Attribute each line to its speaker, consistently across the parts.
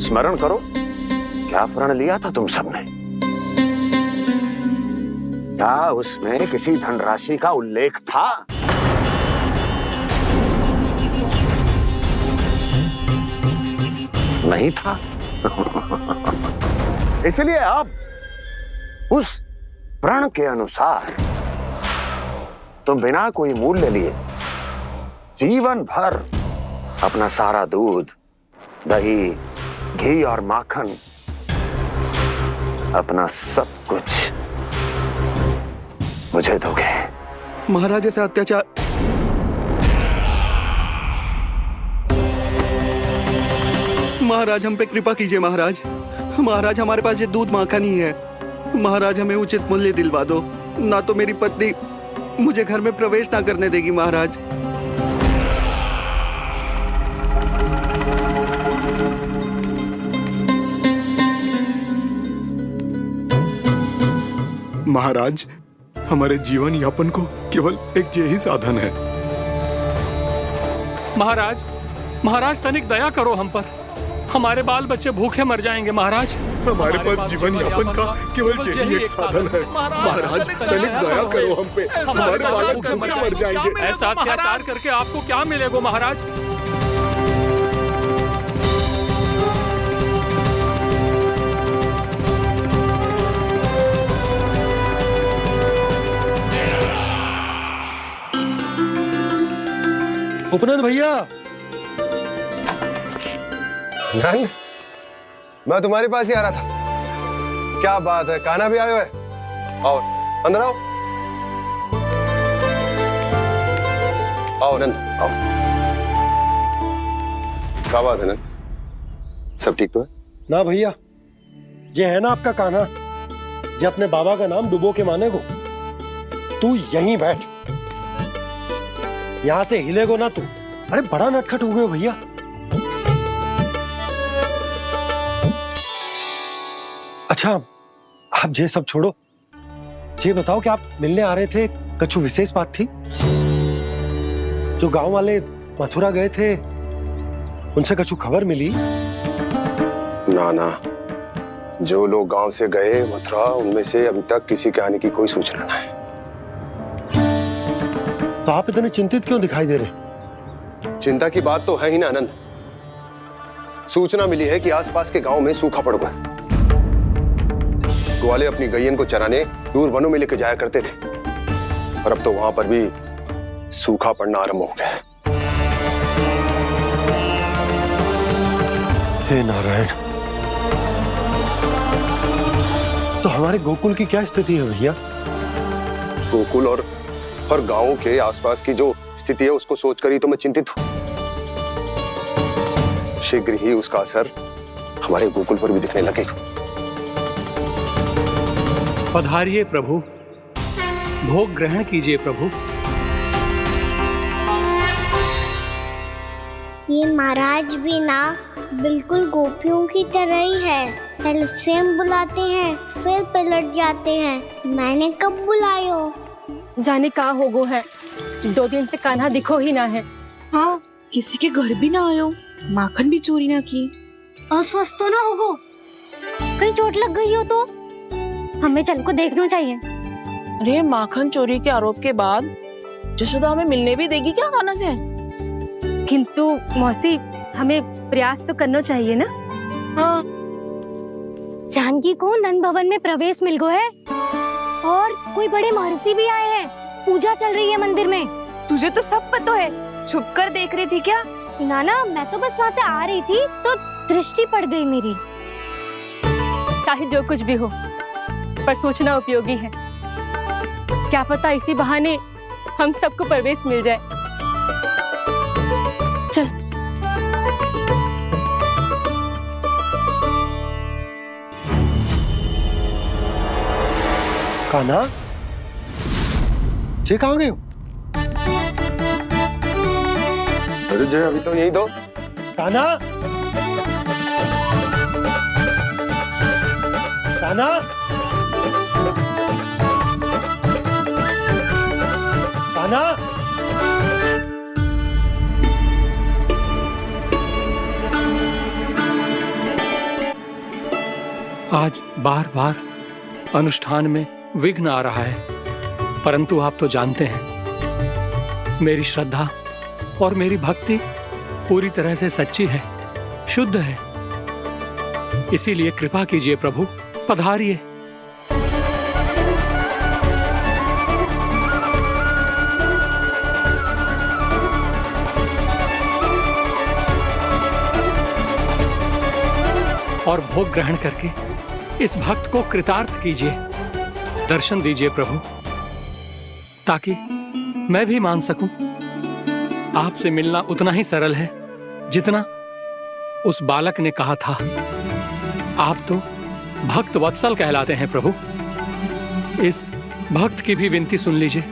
Speaker 1: स्मरण करो, क्या प्रण लिया था तुम सबने? क्या उसमें किसी धनराशि का उल्लेख था? नहीं था। इसलिए अब उस प्रण के अनुसार तुम बिना कोई मूल्य लिए जीवन भर अपना सारा दूध, दही, घी और माखन, अपना सब कुछ मुझे दोगे।
Speaker 2: महाराज ऐसा अत्याचार। महाराज हम पे कृपा कीजिए महाराज। महाराज हमारे पास ये दूध माखन ही है। महाराज हमें उचित मूल्य दिलवा दो, ना तो मेरी पत्नी मुझे घर में प्रवेश ना करने देगी महाराज।
Speaker 3: महाराज हमारे जीवन यापन को केवल एक यही साधन है।
Speaker 4: महाराज, महाराज तनिक दया करो हम पर। हमारे बाल बच्चे भूखे मर जाएंगे महाराज।
Speaker 3: हमारे पास जीवन यापन का केवल यही एक साधन है। महाराज तनिक दया करो हम पे, हमारे बालक भूखे मर जाएंगे।
Speaker 4: ऐसा अत्याचार करके आपको क्या मिलेगा महाराज?
Speaker 5: उपनंद भैया।
Speaker 6: नंद, मैं तुम्हारे पास ही आ रहा था। क्या बात है, कान्हा भी आयो है? आओ अंदर आओ। आओ नंद आओ। क्या बात है नंद, सब ठीक तो है?
Speaker 5: ना भैया, ये है ना आपका कान्हा, ये अपने बाबा का नाम डुबो के माने को। तू यहीं बैठ, यहां से हिलेगो ना तू। अरे बड़ा नटखट हो गए भैया। अच्छा आप ये सब छोड़ो, ये बताओ कि आप मिलने आ रहे थे, कछु विशेष बात थी? जो गांव वाले मथुरा गए थे उनसे कछु खबर मिली?
Speaker 6: ना ना, जो लोग गांव से गए मथुरा, उनमें से अभी तक किसी के आने की कोई सूचना नहीं।
Speaker 5: तो आप इतने चिंतित क्यों दिखाई दे रहे?
Speaker 6: चिंता की बात तो है ही ना आनंद। सूचना मिली है कि आसपास के गांव में सूखा पड़ गया। ग्वाले अपनी गैयन को चराने दूर वनों में लेके जाया करते थे, और अब तो वहां पर भी सूखा पड़ना आरंभ हो गया है।
Speaker 5: हे नारायण, तो हमारे गोकुल की क्या स्थिति है भैया?
Speaker 6: गोकुल और गांवों के आसपास की जो स्थिति है उसको सोचकर ही तो मैं चिंतित हूं। शीघ्र ही उसका असर हमारे गोकुल पर भी दिखने लगेगा।
Speaker 4: पधारिए प्रभु, भोग ग्रहण कीजिए प्रभु।
Speaker 7: ये महाराज भी ना बिल्कुल गोपियों की तरह ही है। पहले स्वयं बुलाते हैं, फिर पलट जाते हैं। मैंने कब बुलायो?
Speaker 8: जाने का होगो है, 2 दिन से कान्हा दिखो ही ना है।
Speaker 9: हाँ, किसी के घर भी ना आयो, माखन भी चोरी ना की।
Speaker 7: अस्वस्थ तो ना होगो? कहीं चोट लग गई हो तो? हमें चल को देखना चाहिए।
Speaker 9: अरे माखन चोरी के आरोप के बाद जशोदा हमें मिलने भी देगी क्या कान्हा से?
Speaker 8: किंतु मौसी, हमें प्रयास तो करना चाहिए ना।
Speaker 9: हाँ,
Speaker 7: जानकी को नंद भवन में प्रवेश मिल गो है, और कोई बड़े महर्षि भी आए हैं। पूजा चल रही है मंदिर में।
Speaker 9: तुझे तो सब पता है, छुप कर देख रही थी क्या?
Speaker 7: नाना, मैं तो बस वहाँ से आ रही थी तो दृष्टि पड़ गई मेरी।
Speaker 8: चाहे जो कुछ भी हो, पर सूचना उपयोगी है। क्या पता इसी बहाने हम सबको प्रवेश मिल जाए। चल।
Speaker 5: कान्हा, जे कहाँ गए हो?
Speaker 6: अरे जय, अभी तो यही दो।
Speaker 5: कान्हा, कान्हा, कान्हा।
Speaker 4: आज बार बार अनुष्ठान में विघ्न आ रहा है, परंतु आप तो जानते हैं मेरी श्रद्धा और मेरी भक्ति पूरी तरह से सच्ची है, शुद्ध है। इसीलिए कृपा कीजिए प्रभु, पधारिए। और भोग ग्रहण करके इस भक्त को कृतार्थ कीजिए। दर्शन दीजिए प्रभु, ताकि मैं भी मान सकूं। आपसे मिलना उतना ही सरल है जितना उस बालक ने कहा था। आप तो भक्त वत्सल कहलाते हैं प्रभु। इस भक्त की भी विनती सुन लीजिए।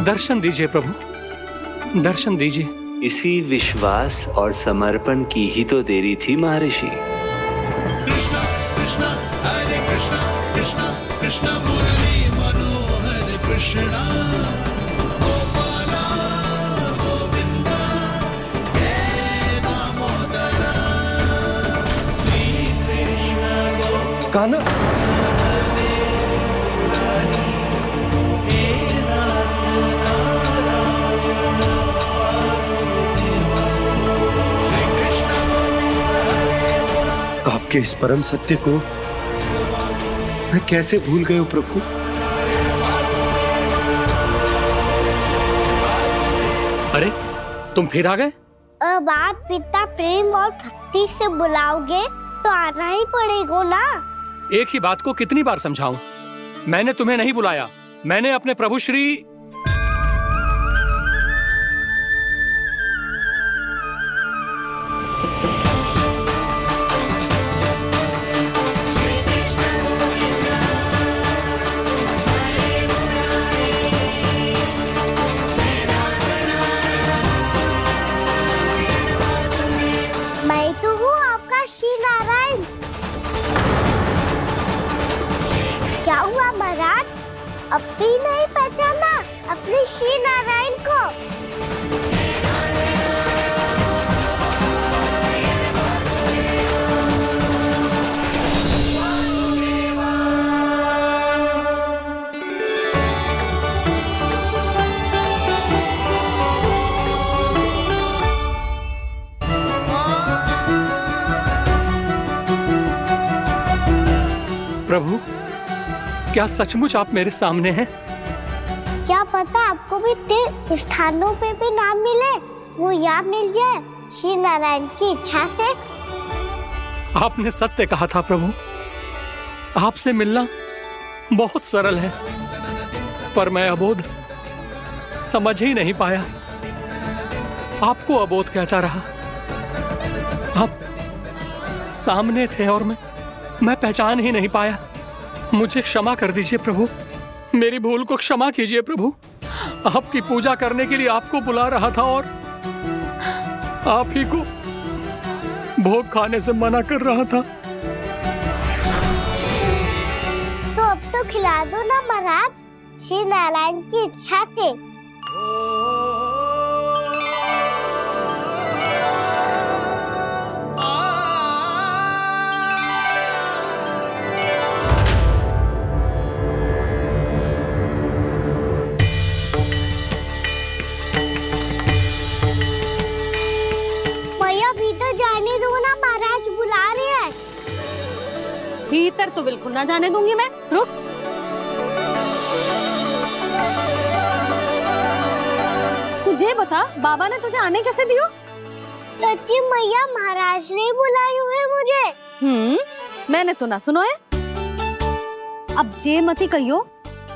Speaker 4: दर्शन दीजिए प्रभु, दर्शन दीजिए।
Speaker 10: इसी विश्वास और समर्पण की ही तो देरी थी महर्षि।
Speaker 11: कृष्णा कृष्णा हरे कृष्णा कृष्णा कृष्णा मुरली मनोहर कृष्णा गोपाला गोविंदा हे दामोदरा श्री कृष्ण
Speaker 5: कान्हा, आपके इस परम सत्य को मैं कैसे भूल गया प्रभु।
Speaker 4: अरे तुम फिर आ गए?
Speaker 7: अब आप पिता प्रेम और भक्ति से बुलाओगे तो आना ही पड़ेगा ना।
Speaker 4: एक ही बात को कितनी बार समझाऊं? मैंने तुम्हें नहीं बुलाया, मैंने अपने प्रभु श्री
Speaker 7: अब भी नहीं पहचाना अपने श्री नारायण को?
Speaker 4: प्रभु, क्या सचमुच आप मेरे सामने हैं?
Speaker 7: क्या पता आपको भी तीर्थ स्थानों पे भी नाम मिले, वो यहाँ मिल जाए श्री नारायण की इच्छा से।
Speaker 4: आपने सत्य कहा था प्रभु, आपसे मिलना बहुत सरल है, पर मैं अबोध समझ ही नहीं पाया। आपको अबोध कहता रहा। आप सामने थे और मैं पहचान ही नहीं पाया। मुझे क्षमा कर दीजिए प्रभु, मेरी भूल को क्षमा कीजिए प्रभु। आपकी पूजा करने के लिए आपको बुला रहा था और आप ही को भोग खाने से मना कर रहा था।
Speaker 7: तो अब तो खिला दो ना महाराज, श्री नारायण की इच्छा से।
Speaker 8: भीतर तो बिल्कुल ना जाने दूंगी मैं। रुक। तुझे बता, बाबा ने तुझे आने कैसे दियो?
Speaker 7: सच्ची मैया, महाराज ने बुलाई हुई मुझे।
Speaker 8: मैंने तो ना सुनो है। अब जे मती कहियो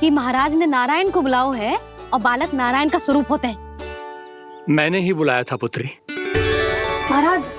Speaker 8: कि महाराज ने नारायण को बुलाओ है और बालक नारायण का स्वरूप होते हैं।
Speaker 4: मैंने ही बुलाया था पुत्री।
Speaker 8: महाराज,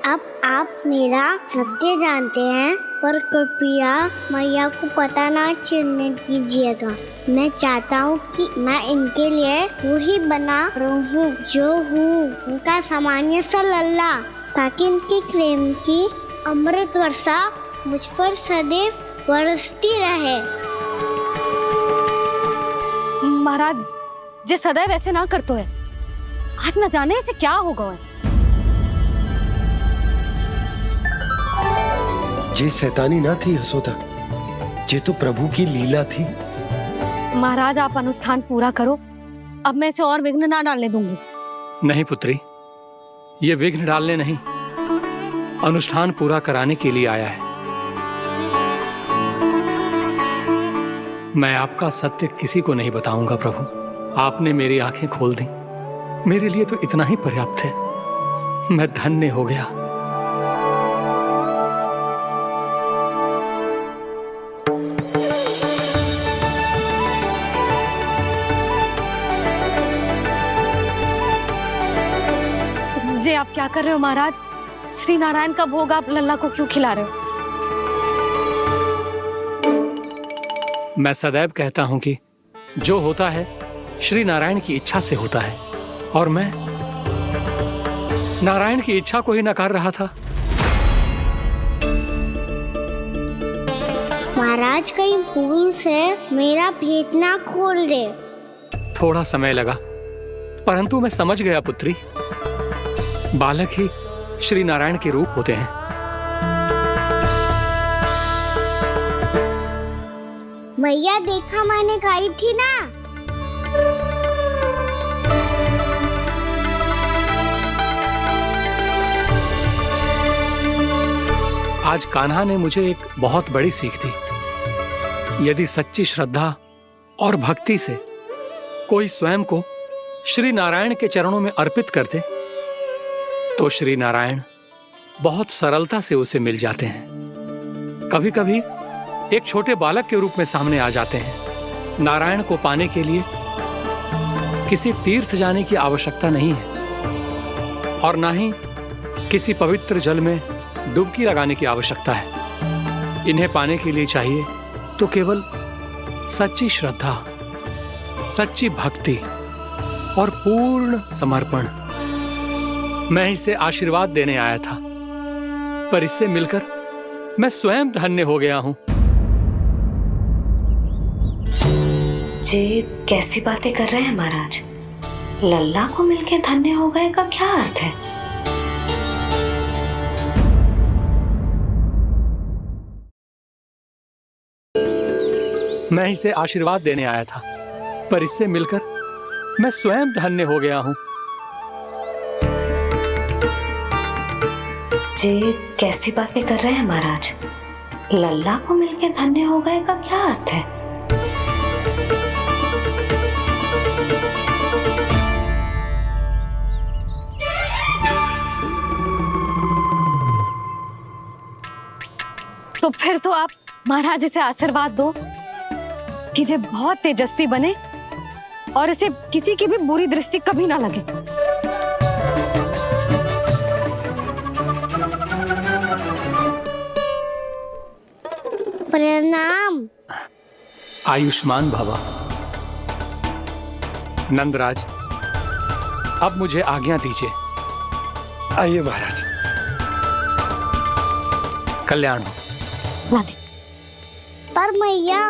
Speaker 7: अब आप मेरा सत्य जानते हैं, पर कृपया मैया को पता ना चलने दीजिएगा। मैं चाहता हूँ कि मैं इनके लिए वही बना रहूँ जो हूँ, उनका सामान्य सा लल्ला। ताकि इनके प्रेम की अमृत वर्षा मुझ पर सदैव बरसती रहे।
Speaker 8: महाराज जे सदैव ऐसे ना करतो है, आज न जाने इसे क्या होगा है।
Speaker 5: जे शैतानी ना थी यशोदा, जे तो प्रभु की लीला थी।
Speaker 8: महाराज आप अनुष्ठान पूरा करो, अब मैं इसे और विघ्न ना डालने दूंगी।
Speaker 4: नहीं पुत्री, ये विघ्न डालने नहीं, अनुष्ठान पूरा कराने के लिए आया है। मैं आपका सत्य किसी को नहीं बताऊंगा प्रभु। आपने मेरी आंखें खोल दी, मेरे लिए तो इतना ही पर्याप्त है। मैं धन्य हो गया।
Speaker 8: जे आप क्या कर रहे हो महाराज? श्री नारायण का भोग आप लल्ला को क्यों खिला रहे हो?
Speaker 4: मैं सदैव कहता हूं कि जो होता है श्री नारायण की इच्छा से होता है, और मैं नारायण की इच्छा को ही नकार रहा था।
Speaker 7: महाराज कहीं भूल से मेरा भेद ना खोल दे।
Speaker 4: थोड़ा समय लगा, परंतु मैं समझ गया पुत्री। बालक ही श्री नारायण के रूप होते हैं।
Speaker 7: मैया देखा मैंने खाई थी ना।
Speaker 4: आज कान्हा ने मुझे एक बहुत बड़ी सीख दी। यदि सच्ची श्रद्धा और भक्ति से कोई स्वयं को श्री नारायण के चरणों में अर्पित कर दे, तो श्री नारायण बहुत सरलता से उसे मिल जाते हैं। कभी कभी एक छोटे बालक के रूप में सामने आ जाते हैं। नारायण को पाने के लिए किसी तीर्थ जाने की आवश्यकता नहीं है, और ना ही किसी पवित्र जल में डुबकी लगाने की आवश्यकता है। इन्हें पाने के लिए चाहिए तो केवल सच्ची श्रद्धा, सच्ची भक्ति और पूर्ण समर्पण। मैं इसे आशीर्वाद देने आया था, पर इससे मिलकर मैं स्वयं धन्य हो गया हूं।
Speaker 12: जे कैसी बातें कर रहे हैं महाराज? लल्ला को मिलके धन्य हो गए का क्या अर्थ है?
Speaker 4: मैं इसे आशीर्वाद देने आया था, पर इससे मिलकर मैं स्वयं धन्य हो गया हूं।
Speaker 12: जे कैसी बातें कर रहे हैं महाराज? लल्ला को मिलके धन्य हो गए का क्या अर्थ है?
Speaker 8: तो फिर तो आप महाराज से आशीर्वाद दो कि जे बहुत तेजस्वी बने और इसे किसी की भी बुरी दृष्टि कभी ना लगे।
Speaker 7: प्रणाम।
Speaker 4: आयुष्मान भव। नंदराज, अब मुझे आज्ञा दीजिए।
Speaker 5: आइए महाराज।
Speaker 4: कल्याण हो।
Speaker 8: राधे।
Speaker 7: पर मैया,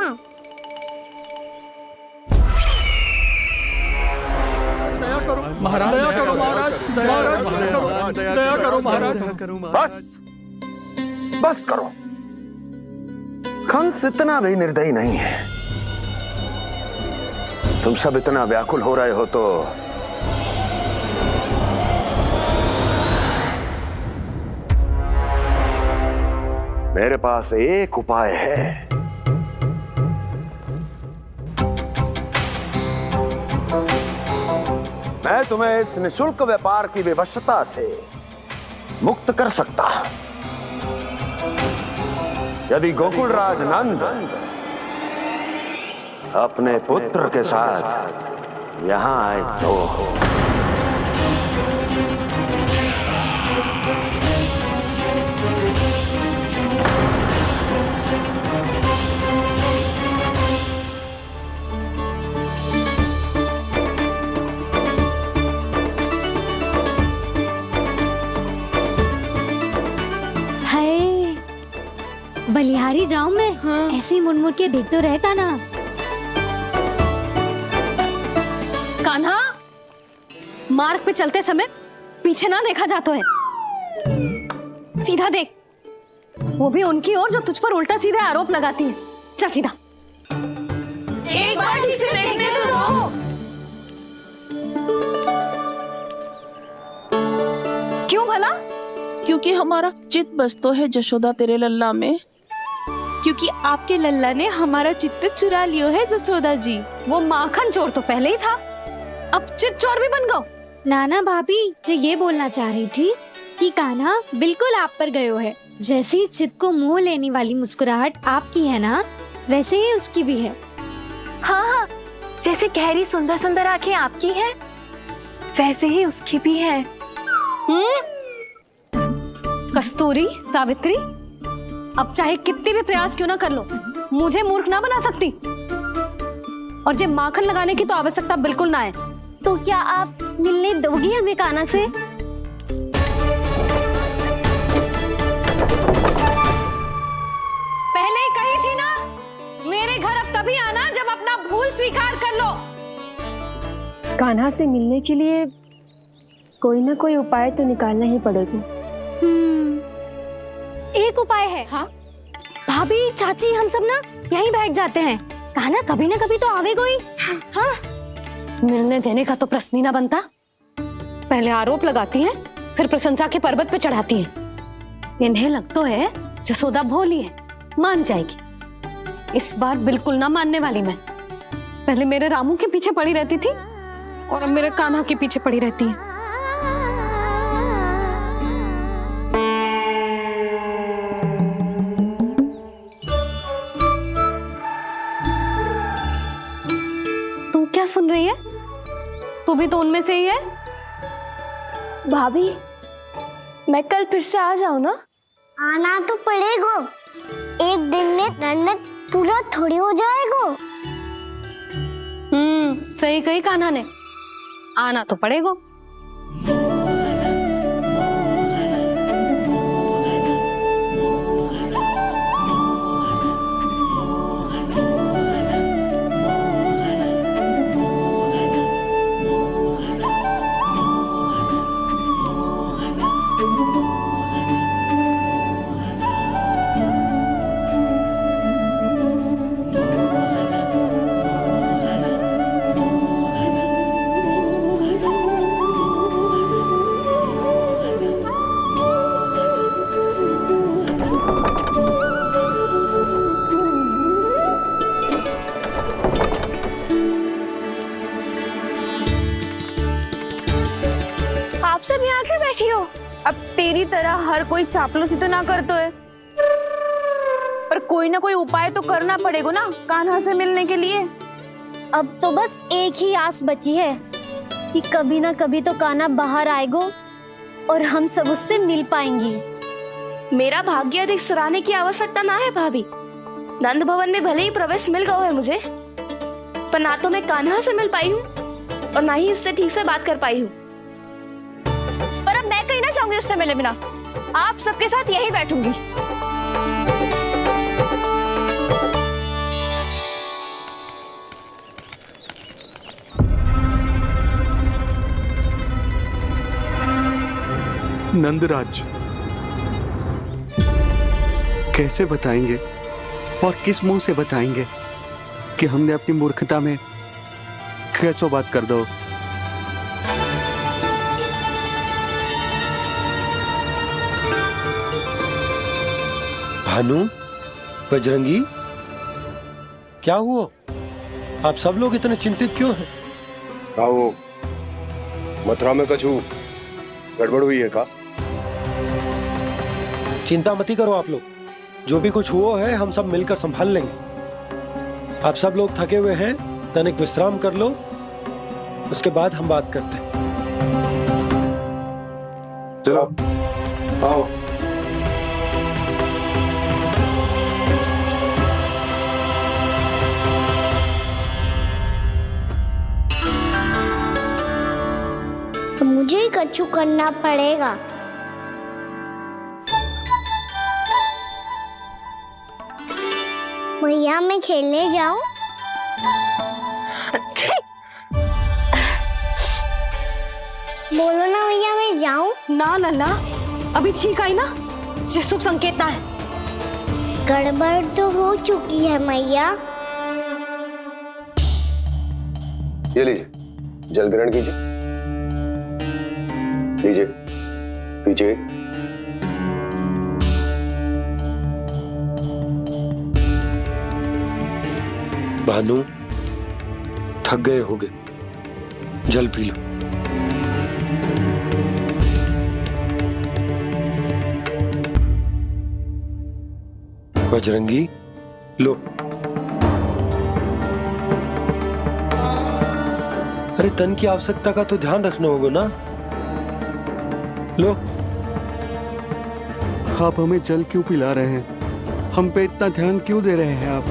Speaker 4: दया करो महाराज, दया करो महाराज, दया करो महाराज।
Speaker 1: बस बस करो। कंस इतना भी निर्दयी नहीं है। तुम सब इतना व्याकुल हो रहे हो तो मेरे पास एक उपाय है। मैं तुम्हें इस निःशुल्क व्यापार की विवशता से मुक्त कर सकता हूं। यदि गोकुलराज नंद अपने पुत्र के साथ यहां आए तो
Speaker 8: बलिहारी जाऊं मैं? ऐसे ही मुड़ मुड़ के देख तो रहे कान्हा। कान्हा, मार्ग पे चलते समय पीछे ना देखा जाता है, सीधा देख, वो भी उनकी ओर जो तुझ पर उल्टा सीधा आरोप लगाती है। चल सीधा। एक बार ठीक से देखने तो दो। क्यों भला?
Speaker 9: क्योंकि हमारा चित्त बसतो है जशोदा तेरे लल्ला में।
Speaker 13: क्योंकि आपके लल्ला ने हमारा चित्त चुरा लियो है जसोदा जी।
Speaker 8: वो माखन चोर तो पहले ही था, अब चित्त चोर भी बन गो।
Speaker 7: नाना भाभी जो ये बोलना चाह रही थी कि कान्हा बिल्कुल आप पर गयो है। जैसे ही चित्त को मोह लेने वाली मुस्कुराहट आपकी है ना, वैसे ही उसकी भी है।
Speaker 13: हाँ हाँ, जैसे गहरी सुंदर सुंदर आंखें आपकी हैं, वैसे ही उसकी भी है।
Speaker 8: कस्तूरी, सावित्री, अब चाहे कितने भी प्रयास क्यों ना कर लो, मुझे मूर्ख ना बना सकती। और जे माखन लगाने की तो आवश्यकता बिल्कुल ना है।
Speaker 7: तो क्या आप मिलने दोगी हमें कान्हा से?
Speaker 8: पहले ही कही थी ना, मेरे घर अब तभी आना जब अपना भूल स्वीकार कर लो।
Speaker 13: कान्हा से मिलने के लिए कोई ना कोई उपाय तो निकालना ही पड़ेगा।
Speaker 7: एक उपाय है।
Speaker 8: हाँ?
Speaker 7: भाभी, चाची, हम सब ना यहीं बैठ जाते हैं। कान्हा कभी ना कभी तो आवेगा ही। हाँ,
Speaker 8: मिलने देने का तो प्रश्न ही ना बनता। पहले आरोप लगाती हैं, फिर प्रशंसा के पर्वत पे चढ़ाती हैं। इन्हें लगता है जसोदा भोली है, मान जाएगी। इस बार बिल्कुल ना मानने वाली मैं। पहले मेरे रामू के पीछे पड़ी रहती थी और अब मेरे कान्हा के पीछे पड़ी रहती है। तू क्या सुन रही है? तू भी तो उनमें से ही है।
Speaker 13: भाभी, मैं कल फिर से आ जाऊं ना?
Speaker 7: आना तो पड़ेगा। एक दिन में रन्नत पूरा थोड़ी हो जाएगा।
Speaker 8: सही कही कान्हा ने, आना तो पड़ेगा।
Speaker 13: आप सब यहाँ क्यों बैठी हो? अब तेरी तरह हर कोई चापलूसी तो ना करतो है, पर कोई ना कोई उपाय तो करना पड़ेगा ना कान्हा से मिलने के लिए।
Speaker 7: अब तो बस एक ही आस बची है कि कभी ना कभी तो कान्हा बाहर आएगा और हम सब उससे मिल पाएंगे।
Speaker 13: मेरा भाग्य अधिक सराहने की आवश्यकता ना है भाभी। नंद भवन में भले ही प्रवेश मिल गया है मुझे, पर ना तो मैं कान्हा से मिल पाई हूँ और ना ही उससे ठीक से बात कर पाई हूँ। पर अब मैं कहीं ना चाहूंगी उससे मिले बिना। आप सबके साथ यहीं बैठूंगी।
Speaker 2: नंदराज, कैसे बताएंगे और किस मुंह से बताएंगे कि हमने अपनी मूर्खता में कैसो बात कर दो।
Speaker 5: भानु, बजरंगी, क्या हुआ? आप सब लोग इतने चिंतित क्यों हैं?
Speaker 6: का वो मथुरा में कछु गड़बड़ हुई है का?
Speaker 5: चिंता मत करो आप लोग, जो भी कुछ हुआ है हम सब मिलकर संभाल लेंगे। आप सब लोग थके हुए हैं, तनिक विश्राम कर लो, उसके बाद हम बात करते हैं।
Speaker 6: चलो आओ।
Speaker 7: तो मुझे ही कछु करना पड़ेगा। भैया मैं खेलने जाऊं? बोलो ना भैया मैं जाऊं?
Speaker 8: ना लल्ला, अभी छींक आई ना, ये शुभ संकेत ना है।
Speaker 7: गड़बड़ तो हो चुकी है मैया।
Speaker 6: ये लीजिए, जल ग्रहण कीजिए। लीजिए, पीजिए।
Speaker 5: भानु, थक गए होगे, जल पी लो। बजरंगी, लो। अरे तन की आवश्यकता का तो ध्यान रखना होगा ना। लो।
Speaker 2: आप हमें जल क्यों पिला रहे हैं? हम पे इतना ध्यान क्यों दे रहे हैं आप?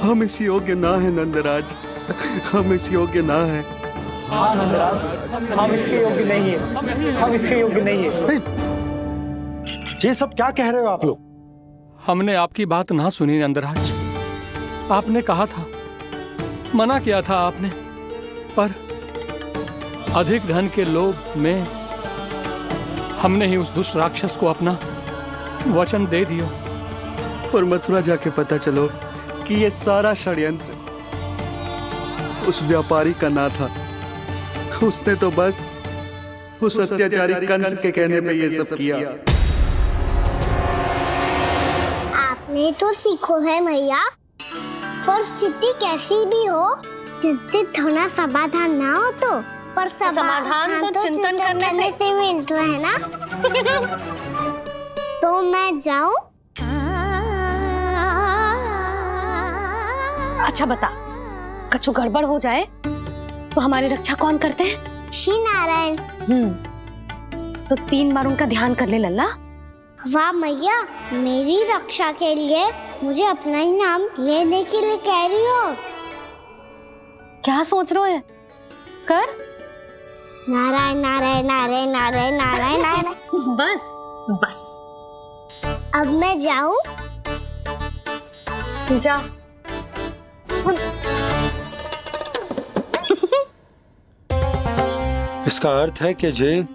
Speaker 2: हम इस योग्य ना है नंदराज, हम इस योग्य ना है।
Speaker 5: हाँ नंदराज, हम इसके योग्य नहीं है, हम इसके योग्य नहीं है। ये सब क्या कह रहे हो आप लोग?
Speaker 4: हमने आपकी बात ना सुनी नंदराज। आपने कहा था, मना किया था आपने, पर अधिक धन के लोभ में हमने ही उस दुष्ट राक्षस को अपना वचन दे दिया।
Speaker 2: और मथुरा जाके पता चलो कि ये सारा षड्यंत्र उस व्यापारी का ना था। उसने तो बस उस अत्याचारी कंस के कहने पे ये सब किया।
Speaker 7: आपने तो सीखो है भैया, पर स्थिति कैसी भी हो, चिंतित होना समाधान ना हो तो, पर
Speaker 8: समाधान तो चिंतन करने से
Speaker 7: मिलता है ना। तो मैं जाऊं?
Speaker 8: अच्छा बता, कछु गड़बड़ हो जाए तो हमारी रक्षा कौन करते हैं?
Speaker 7: श्री नारायण।
Speaker 8: तो 3 बार उनका ध्यान कर ले लल्ला।
Speaker 7: वाह मैया, मेरी रक्षा के लिए मुझे अपना ही नाम लेने के लिए कह रही हो?
Speaker 8: क्या सोच रहे हो? कर।
Speaker 7: नारायण नारायण नारायण नारायण नारायण नारायण।
Speaker 8: बस बस।
Speaker 7: अब मैं जाऊं?
Speaker 8: जा।
Speaker 5: इसका अर्थ है कि जे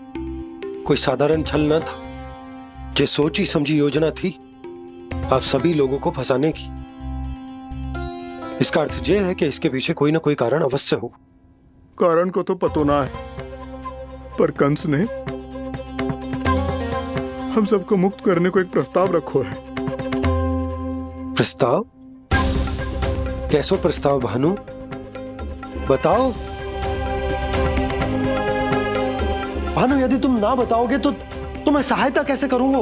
Speaker 5: कोई साधारण छल न था, जे सोची समझी योजना थी आप सभी लोगों को फंसाने की। इसका अर्थ ये है कि इसके पीछे कोई ना कोई कारण अवश्य हो।
Speaker 3: कारण को तो पतो ना है, पर कंस ने हम सबको मुक्त करने को एक प्रस्ताव रखो है।
Speaker 5: प्रस्ताव? कैसो प्रस्ताव भानु, बताओ। भानु, यदि तुम ना बताओगे तो मैं सहायता कैसे करूंगा?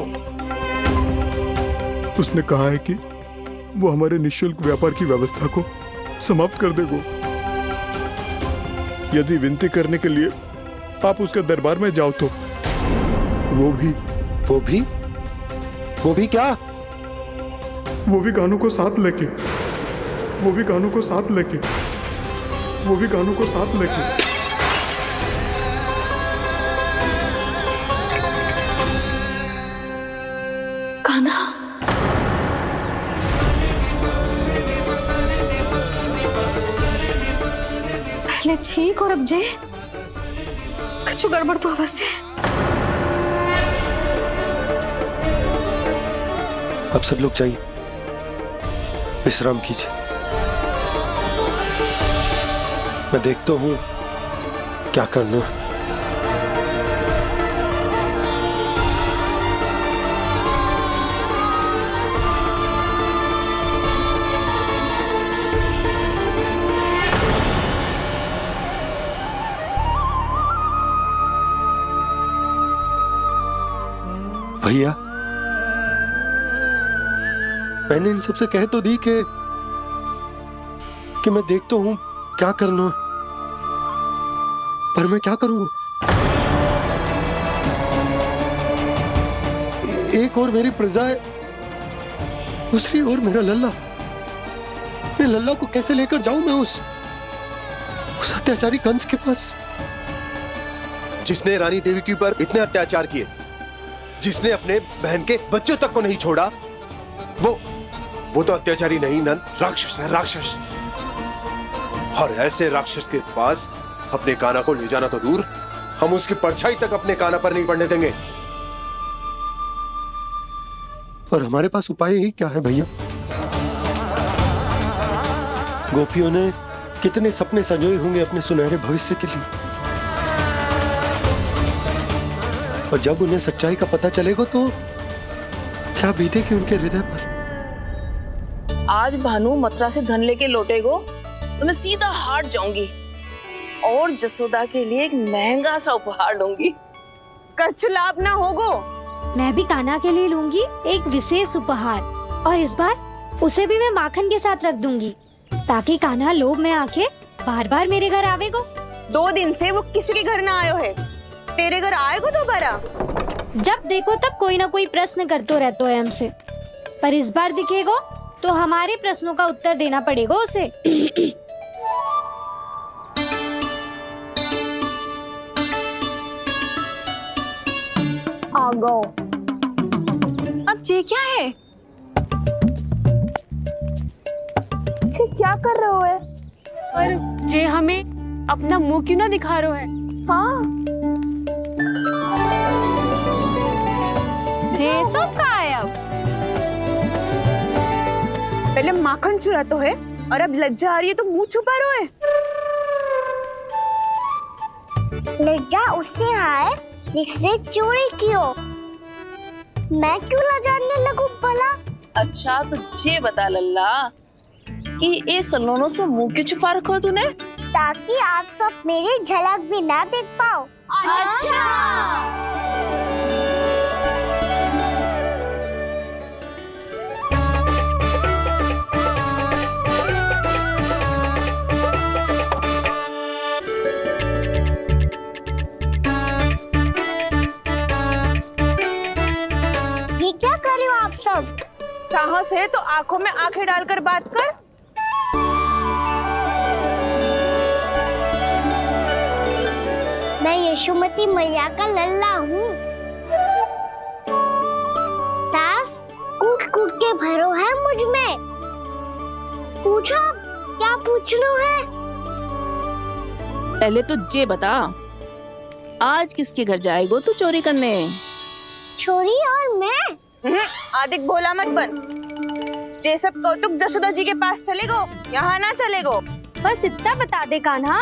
Speaker 3: उसने कहा है कि वो हमारे निःशुल्क व्यापार की व्यवस्था को समाप्त कर देगा यदि विनती करने के लिए आप उसके दरबार में जाओ तो। वो भी क्या? वो भी गानों को साथ लेके, वो भी गानों को साथ लेके, वो भी गानों को साथ लेके।
Speaker 8: कान्हा, पहले ठीक और अब जे कुछ गड़बड़ तो अवश्य है।
Speaker 5: अब सब लोग जाइए, विश्राम कीजिए। मैं देखता हूं क्या करना है। भैया, मैंने इन सबसे कह तो दी कि मैं देखता हूं क्या करना है, पर मैं क्या करूंगा? एक और मेरी प्रजा है, दूसरी ओर मेरा लल्ला। मैं लल्ला को कैसे लेकर जाऊं मैं उस अत्याचारी कंस के पास,
Speaker 6: जिसने रानी देवी के ऊपर इतने अत्याचार किए, जिसने अपने बहन के बच्चों तक को नहीं छोड़ा, वो तो अत्याचारी नहीं नंद, राक्षस है, राक्षस। और ऐसे राक्षस के पास अपने कान्हा को ले जाना तो दूर, हम उसकी परछाई तक अपने कान्हा पर नहीं पड़ने देंगे। और हमारे पास उपाय ही क्या है भैया? गोपियों ने कितने सपने संजोए होंगे अपने सुनहरे भविष्य के लिए, और जब उन्हें सच्चाई का पता चलेगा तो क्या बीतेगी उनके हृदय पर।
Speaker 9: आज भानु मथुरा से धन लेके लौटेगो तो मैं सीधा हाट जाऊंगी और जसोदा के लिए एक महंगा सा उपहार लूंगी।
Speaker 14: कछु लाभ ना होगो।
Speaker 7: मैं भी कान्हा के लिए लूंगी एक विशेष उपहार, और इस बार उसे भी मैं माखन के साथ रख दूंगी, ताकि कान्हा लोभ में आके बार बार मेरे घर आवेगो।
Speaker 14: 2 दिन से वो किसी के घर ना आयो है, तेरे घर आएगो दोबारा?
Speaker 7: जब देखो तब कोई ना कोई प्रश्न करते रहते है हमसे, पर इस बार दिखेगो तो हमारे प्रश्नों का उत्तर देना पड़ेगा उसे।
Speaker 14: आ गो। अब ये क्या है? ये क्या कर रहे हो है?
Speaker 13: पर जे हमें अपना मुंह क्यों ना दिखा रहे है?
Speaker 14: हाँ,
Speaker 13: जे सब का है अब?
Speaker 14: पहले माखन चुरा तो है और अब लज्जा आ रही है तो मुंह छुपा रहे है।
Speaker 7: लज्जा उससे है जिससे चोरी की हो। मैं क्यों लजाने लगूं भला?
Speaker 9: अच्छा तो ये बता लल्ला कि ये सलोनों से मुंह क्यों छुपा रखो तूने?
Speaker 7: ताकि आप सब मेरी झलक भी ना देख पाओ। अच्छा। ये क्या कर रहे हो आप सब?
Speaker 14: साहस है तो आंखों में आंखें डालकर बात कर।
Speaker 7: मैं यशोमती मैया का लल्ला हूँ। सास कूट कूट के भरो है मुझ में। पूछो क्या पूछना है?
Speaker 9: पहले तो ये बता, आज किसके घर जाएगो तू चोरी करने?
Speaker 7: छोरी और मैं?
Speaker 14: आदिक भोला मत बन। ये सब कौतुक जसोदा जी के पास चलेगो, यहाँ ना चलेगो।
Speaker 7: बस इतना बता दे कान्हा,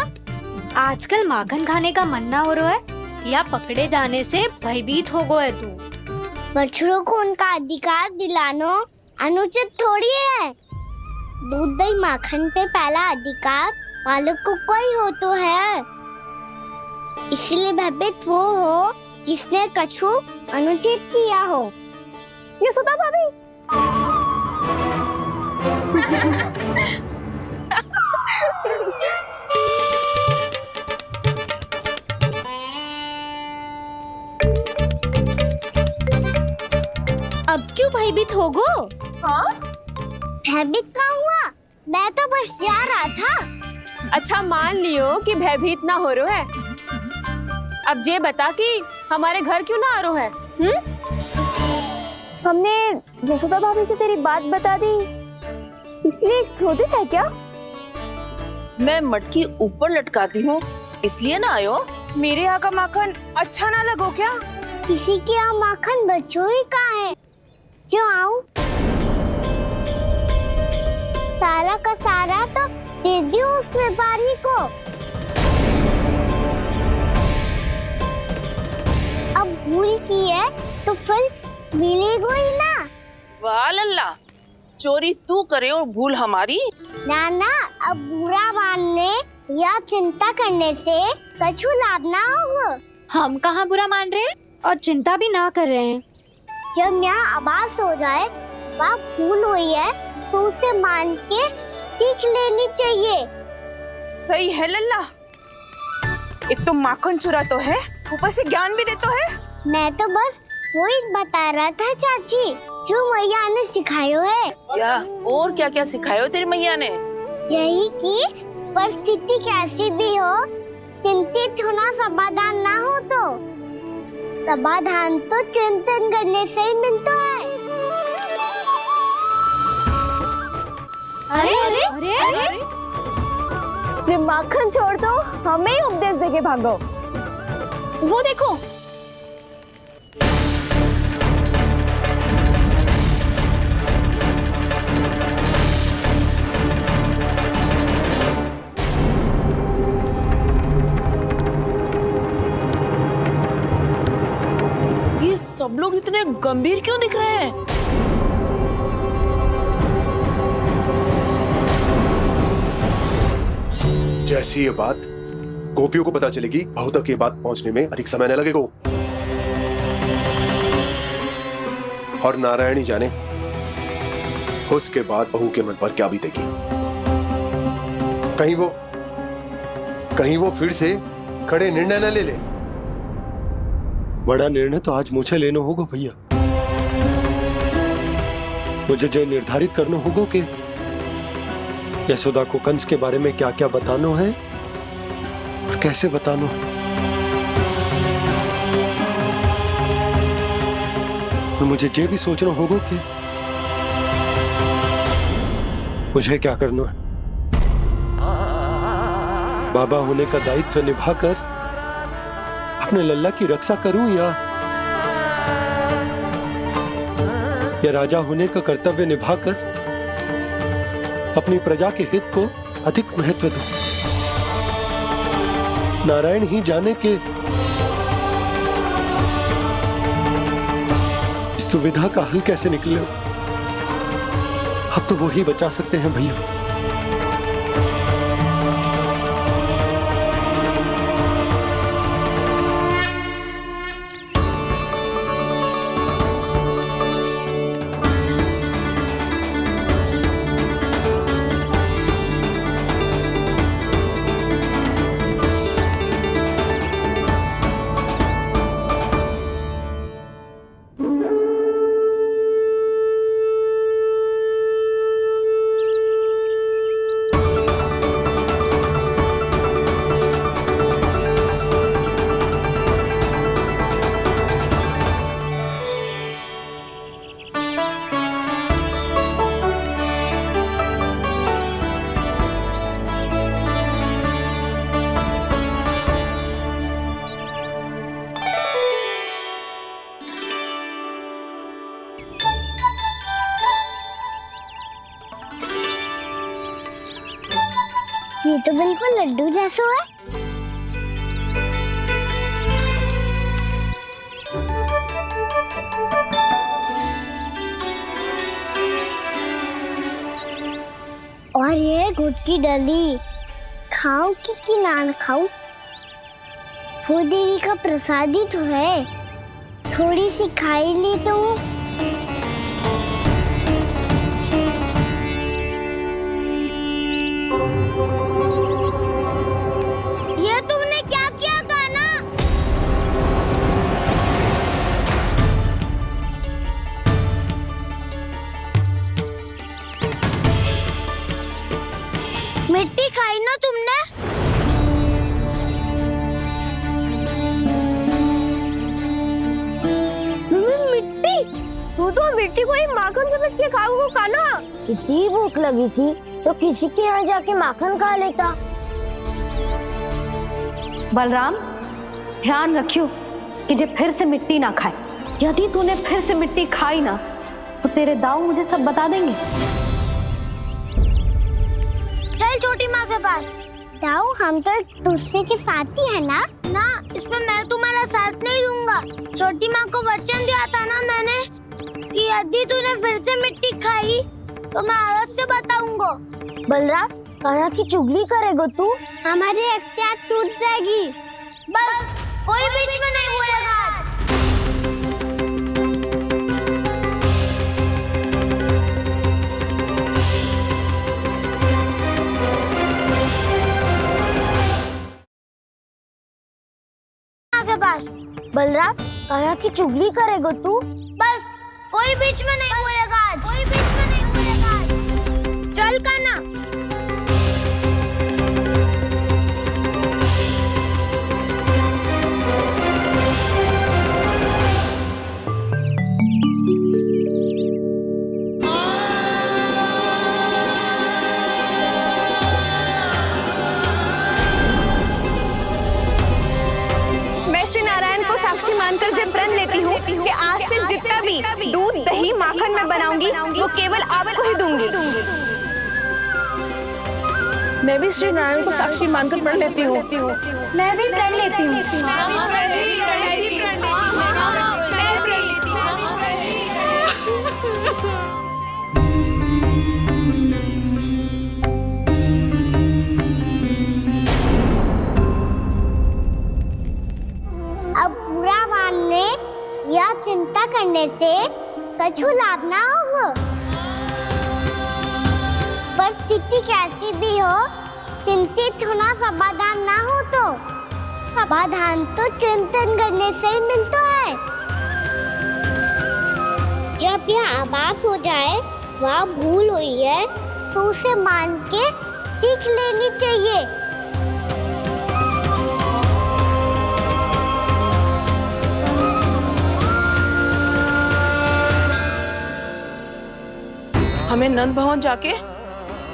Speaker 7: आजकल माखन खाने का मन ना हो रहा है या पकड़े जाने से भयभीत हो गए तू? बछड़ों को उनका अधिकार दिलाना अनुचित थोड़ी है। दूध दही माखन पे पहला अधिकार मालिक को कोई हो तो है। इसलिए भयभीत वो हो जिसने कछु अनुचित किया हो।
Speaker 14: यशोदा भाभी।
Speaker 7: अब क्यों भयभीत हो गो?
Speaker 14: हाँ?
Speaker 7: भयभीत का हुआ? मैं तो बस जा रहा था।
Speaker 13: अच्छा मान लियो कि भयभीत ना हो रहा है। अब ये बता कि हमारे घर क्यों ना आ रहा है?
Speaker 14: हमने यशोदा भाभी से तेरी बात बता दी, इसलिए क्रोधित है क्या?
Speaker 9: मैं मटकी ऊपर लटकाती हूँ इसलिए ना आयो?
Speaker 14: मेरे यहाँ का माखन अच्छा ना लगो क्या?
Speaker 7: किसी के यहाँ माखन बच्चों ही कहाँ है जो आऊं? सारा का सारा तो दे दियो उस व्यापारी को। अब भूल की है तो फिर मिलेगो ही ना।
Speaker 9: वाह लल्ला, चोरी तू करे और भूल हमारी।
Speaker 7: ना ना, अब बुरा मानने या चिंता करने से कछु लाभ ना होगा।
Speaker 13: हम कहाँ बुरा मान रहे हैं
Speaker 7: और चिंता भी ना कर रहे हैं। जब यहाँ आभास हो जाए वहाँ भूल हुई है तो उसे मान के सीख लेनी चाहिए।
Speaker 14: सही है लल्ला, एक तो माखन चुरा तो है, ऊपर से ज्ञान भी देता है।
Speaker 7: मैं तो बस वही बता रहा था चाची जो मैया ने सिखायो है।
Speaker 9: क्या और क्या क्या सिखायो तेरी मैया ने?
Speaker 7: यही कि परिस्थिति कैसी भी हो, चिंतित होना समाधान ना हो तो समाधान तो चिंतन करने से ही मिलता है। अरे अरे अरे, अरे?
Speaker 13: जे माखन छोड़ दो, हमें ही उपदेश देके भागो।
Speaker 14: वो देखो, ये सब लोग इतने गंभीर क्यों दिख रहे हैं?
Speaker 6: जैसी ये बात गोपियों को पता चलेगी, बहू तक ये बात पहुंचने में अधिक समय न लगेगा। और नारायणी जाने उसके बाद बहू के मन पर क्या बीतेगी। कहीं वो फिर से खड़े निर्णय न ले ले। बड़ा निर्णय तो आज मुझे लेना होगा भैया। मुझे जो निर्धारित करना होगा कि यशोदा को कंस के बारे में क्या क्या बताना है और कैसे बताना है। और मुझे ये भी सोचना होगा कि मुझे क्या करना है। बाबा होने का दायित्व निभाकर अपने लल्ला की रक्षा करूं या राजा होने का कर्तव्य निभाकर अपनी प्रजा के हित को अधिक महत्व दूं। नारायण ही जाने के इस दुविधा का हल कैसे निकले। अब तो वो ही बचा सकते हैं भैया।
Speaker 7: ये तो बिल्कुल लड्डू जैसा है। और ये गुड़ की डली खाऊं कि ना खाऊं? वो देवी का प्रसाद ही तो है, थोड़ी सी खाई ली तो। ये तुमने क्या किया कान्हा? मिट्टी खाई ना तुमने?
Speaker 13: मिट्टी? तू तो मिट्टी को ही माखन से के खाओ कान्हा।
Speaker 7: इतनी भूख लगी थी तो किसी के यहाँ जाके माखन खा लेता।
Speaker 8: बलराम, ध्यान रखियो कि जे फिर से मिट्टी ना खाए। यदि तूने फिर से मिट्टी खाई ना तो तेरे दाऊ मुझे सब बता देंगे।
Speaker 7: चल छोटी माँ के पास। दाऊ, हम तो एक दूसरे के साथी है ना? ना, इसमें मैं तुम्हारा साथ नहीं दूंगा। छोटी माँ को वचन दिया था ना मैंने कि यदि तूने फिर से मिट्टी खाई तो मैं अलग से बताऊंगा। बलराम, कान्हा की चुगली करेगा तू? हमारी अख्तियार टूट जाएगी। बस कोई बीच में नहीं बोलेगा आज। के पास। बलराम, कान्हा की चुगली करेगा तू? बस कोई बीच में नहीं बोलेगा आज। कोई बीच में नहीं बोलेगा आज। चल कान्हा।
Speaker 14: साक्षी मानकर जब प्रण लेती हूँ कि आज से जितना भी दूध दही माखन मैं बनाऊंगी वो केवल आपको ही दूंगी।
Speaker 9: मैं भी श्री नारायण को साक्षी मानकर प्रण लेती हूँ।
Speaker 8: मैं भी प्रण लेती हूँ।
Speaker 7: अब बुरा मानने या चिंता करने से कछु लाभ ना होगा। परिस्थिति कैसी भी हो, चिंतित होना समाधान ना हो तो समाधान तो चिंतन करने से ही मिलता है। जब यह आभास हो जाए वह भूल हुई है तो उसे मान के सीख लेनी चाहिए।
Speaker 9: हमें नंद भवन जाके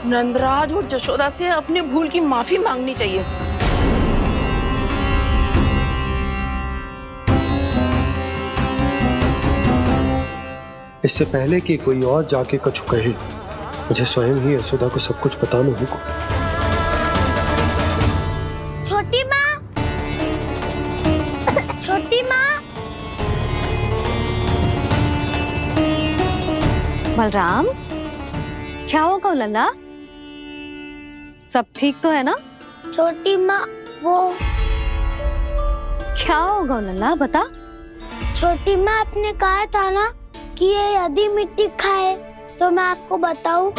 Speaker 9: नंदराज और जशोदा से अपनी भूल की माफी मांगनी चाहिए।
Speaker 5: इससे पहले कि कोई और जाके कछु कहे, मुझे स्वयं ही यशोदा को सब कुछ बताना होगा।
Speaker 7: छोटी माँ, छोटी माँ।
Speaker 8: बलराम, क्या होगा लल्ला? सब ठीक तो है ना?
Speaker 7: छोटी माँ, वो
Speaker 8: क्या होगा लल्ला, बता।
Speaker 7: छोटी माँ, आपने कहा था ना कि ये यदि मिट्टी खाए तो मैं आपको बताऊं।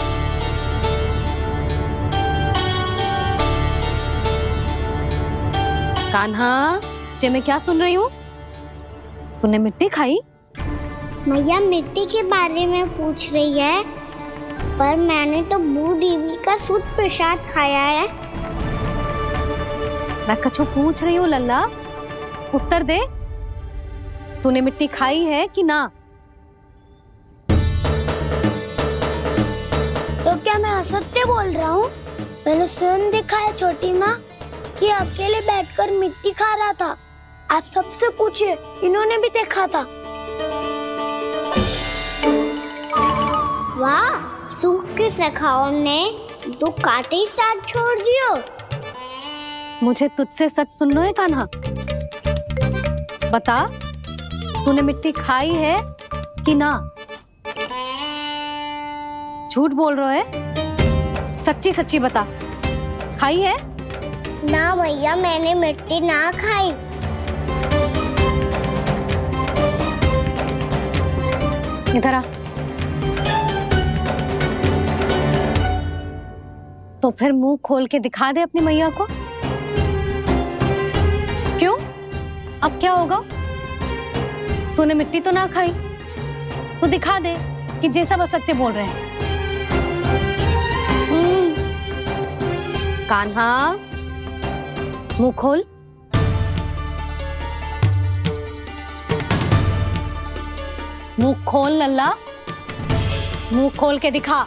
Speaker 8: कान्हा, जे मैं क्या सुन रही हूँ? तूने मिट्टी खाई?
Speaker 7: मैया मिट्टी के बारे में पूछ रही है, पर मैंने तो भू देवी का शुद्ध प्रसाद खाया है।
Speaker 8: मैं कछु पूछ रही हूँ लल्ला, उत्तर दे। तूने मिट्टी खाई है कि ना?
Speaker 7: तो क्या मैं असत्य बोल रहा हूँ? मैंने स्वयं देखा है छोटी माँ कि अकेले बैठकर मिट्टी खा रहा था। आप सबसे पूछिए, इन्होंने भी देखा था। वाह, सूख के सखाओं ने दो कांटे ही साथ छोड़ दियो।
Speaker 8: मुझे तुझसे सच सुनना है कान्हा। बता, तूने मिट्टी खाई है कि ना? झूठ बोल रहा है, सच्ची सच्ची बता, खाई है?
Speaker 7: ना भैया, मैंने मिट्टी ना खाई।
Speaker 8: इधर आ। तो फिर मुंह खोल के दिखा दे अपनी मैया को। क्यों? अब क्या होगा? तूने मिट्टी तो ना खाई, तो दिखा दे कि जैसा सब असत्य बोल रहे हैं। कान्हा, मुंह खोल। मुंह खोल लल्ला, मुंह खोल के दिखा।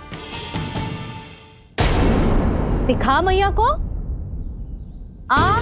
Speaker 8: दिखा मैया को। आ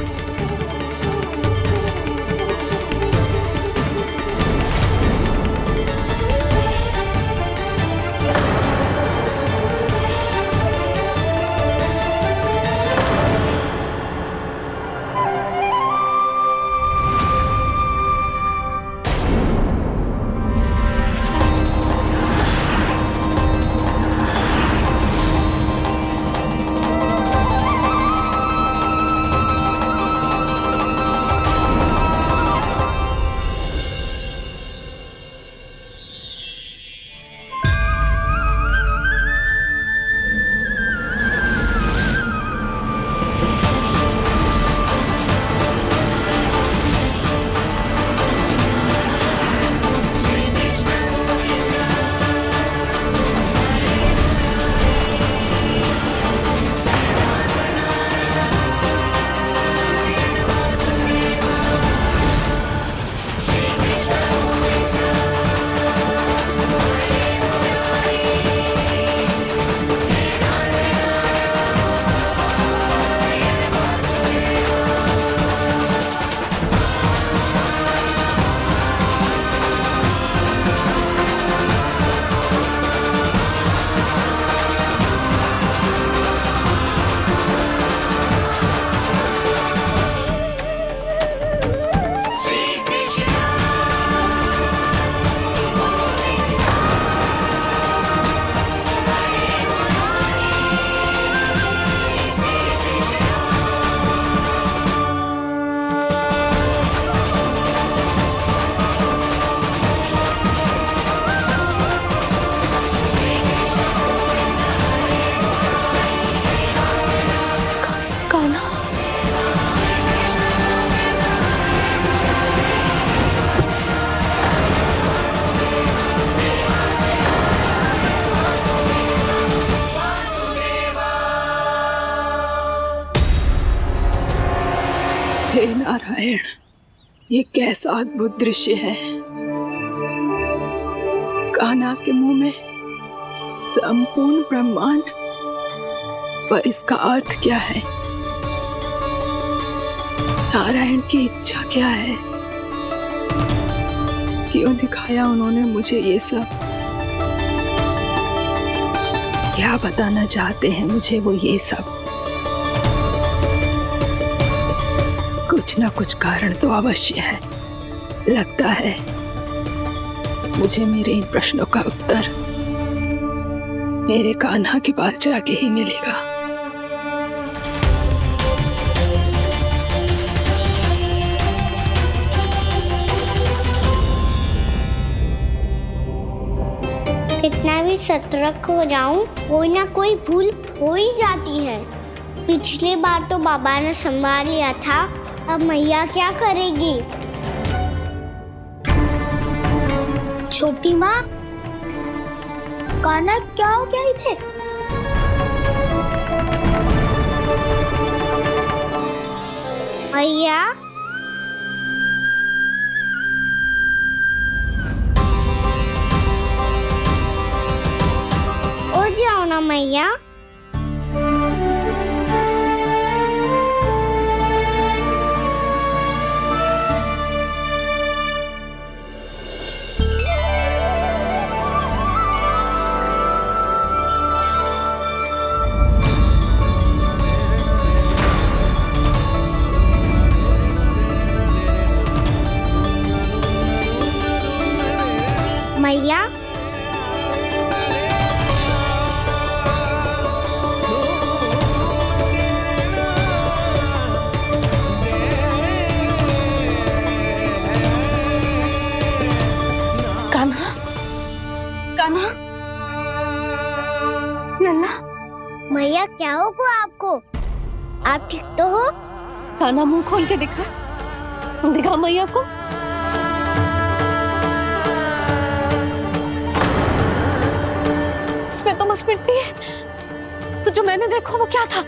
Speaker 9: हे नारायण, ये कैसा अद्भुत दृश्य है। कान्हा के मुंह में संपूर्ण ब्रह्मांड, पर इसका अर्थ क्या है? नारायण की इच्छा क्या है? क्यों दिखाया उन्होंने मुझे ये सब? क्या बताना चाहते हैं मुझे वो ये सब? कुछ ना कुछ कारण तो अवश्य है। लगता है मुझे मेरे इन प्रश्नों का उत्तर मेरे कान्हा के पास जाके ही मिलेगा।
Speaker 7: कितना भी सतर्क हो जाऊं, कोई ना कोई भूल हो ही जाती है। पिछली बार तो बाबा ने संभाल लिया था, अब मैया क्या करेगी? छोटी माँ, कान्हा क्या हो गया इधर? मैया, उठ जाओ ना मैया। मैया,
Speaker 8: कान्हा, कान्हा, लल्ला।
Speaker 7: मैया क्या होगा आपको? आप ठीक तो हो?
Speaker 8: कान्हा मुंह खोल के दिखा, दिखा मैया को। इसमें तो बस मिट्टी है, तो जो मैंने देखा वो क्या था?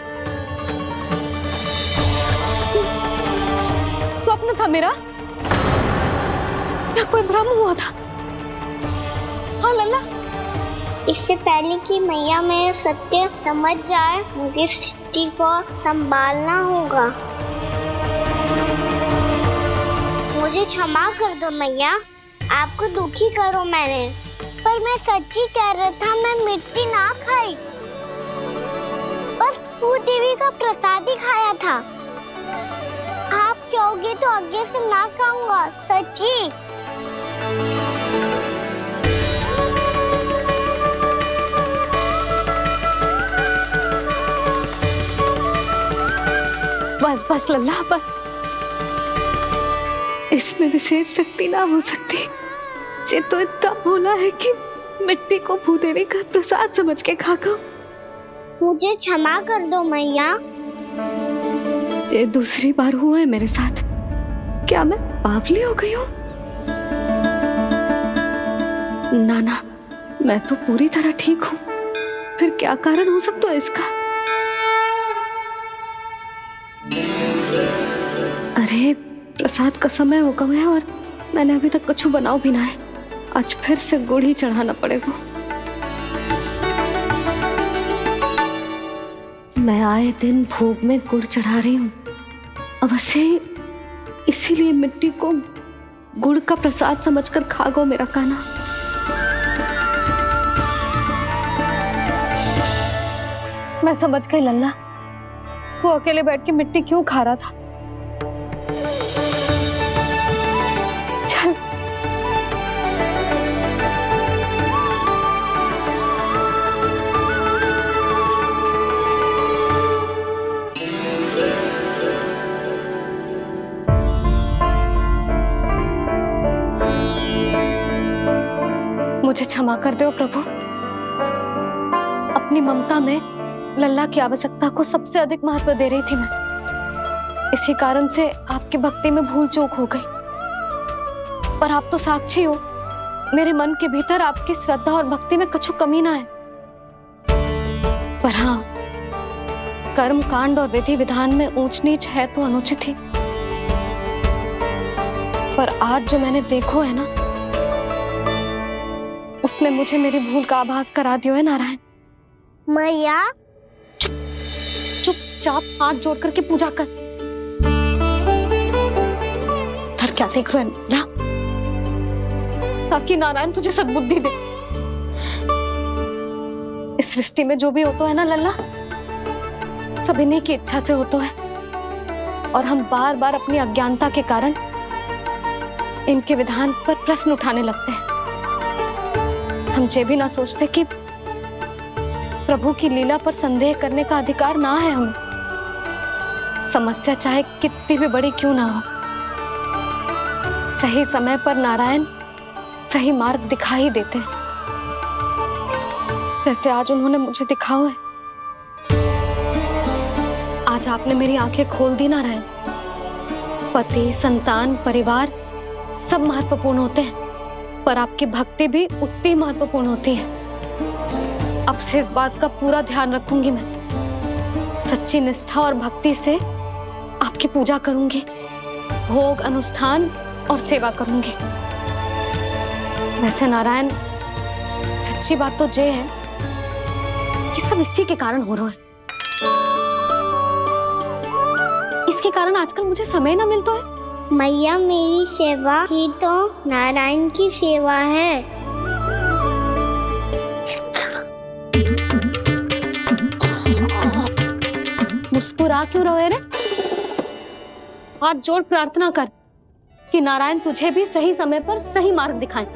Speaker 8: स्वप्न था मेरा या कोई भ्रम हुआ था? हाँ लल्ला,
Speaker 7: इससे पहले कि मैया मेरे सत्य समझ जाए, मुझे स्थिति को संभालना होगा। मुझे क्षमा कर दो मैया, आपको दुखी करो मैंने, पर मैं सच्ची कह रहा था, मैं मिट्टी ना खाई, बस तू देवी का प्रसाद ही खाया था। आप कहोगे तो आगे से ना खाऊंगा, सच्ची।
Speaker 8: बस बस लल्ला, बस। इसमें विशेष शक्ति ना हो सकती। ये तो इतना भोला है कि मिट्टी को भूदेवी का प्रसाद समझ के खा गया।
Speaker 7: मुझे क्षमा कर दो मैया।
Speaker 8: ये दूसरी बार हुआ है मेरे साथ। क्या मैं बावली हो गई हूँ? ना, मैं तो पूरी तरह ठीक हूँ। फिर क्या कारण हो सकता है इसका? अरे प्रसाद का समय हो गया है और मैंने अभी तक कुछ बनाओ भी ना है। आज फिर से गुड़ ही चढ़ाना पड़ेगा। मैं आए दिन भोग में गुड़ चढ़ा रही हूँ, अवश्य इसीलिए मिट्टी को गुड़ का प्रसाद समझकर खा गो मेरा कान्हा। मैं समझ गई लल्ला, वो अकेले बैठ के मिट्टी क्यों खा रहा था। चल मुझे क्षमा कर दो प्रभु। अपनी ममता में लल्ला की आवश्यकता को सबसे अधिक महत्व दे रही थी मैं। इसी कारण से आपकी भक्ति में भूल चूक हो गई। पर आप तो साक्षी हो, मेरे मन के भीतर आपकी श्रद्धा और भक्ति में कुछ कमी ना है। पर हाँ, कर्म कांड और विधि विधान में ऊंच नीच है तो अनुचित ही। पर आज जो मैंने देखो है ना, उसने मुझे मेरी भूल का आभास करा दियो है नारायण।
Speaker 7: मैया
Speaker 8: चुपचाप हाथ जोड़ करके पूजा कर। सर क्या देख रहे हैं ना, ताकि नारायण तुझे सद्बुद्धि दे। इस सृष्टि में जो भी होता है ना लल्ला, सब इन्हीं की इच्छा से होता है, और हम बार बार अपनी अज्ञानता के कारण इनके विधान पर प्रश्न उठाने लगते हैं। हम ये भी ना सोचते कि प्रभु की लीला पर संदेह करने का अधिकार ना है हमें। समस्या चाहे कितनी भी बड़ी क्यों ना हो, सही समय पर नारायण सही मार्ग दिखा ही देते हैं, जैसे आज उन्होंने मुझे दिखाओ है। आज आपने मेरी आंखें खोल दी नारायण। पति, संतान, परिवार सब महत्वपूर्ण होते हैं, पर आपकी भक्ति भी उतनी महत्वपूर्ण होती है। अब से इस बात का पूरा ध्यान रखूंगी मैं। सच्ची निष्ठा और भक्ति से आपकी पूजा करूंगी, भोग, अनुष्ठान और सेवा करूंगी। वैसे नारायण, सच्ची बात तो ये है कि सब इसी के कारण हो रहा है। इसके कारण आजकल मुझे समय ना मिलता है।
Speaker 7: मैया, मेरी सेवा ही तो नारायण की सेवा है।
Speaker 8: मुस्कुरा क्यों रहे रे? हाथ जोड़ प्रार्थना कर कि नारायण तुझे भी सही समय पर सही मार्ग दिखाएं,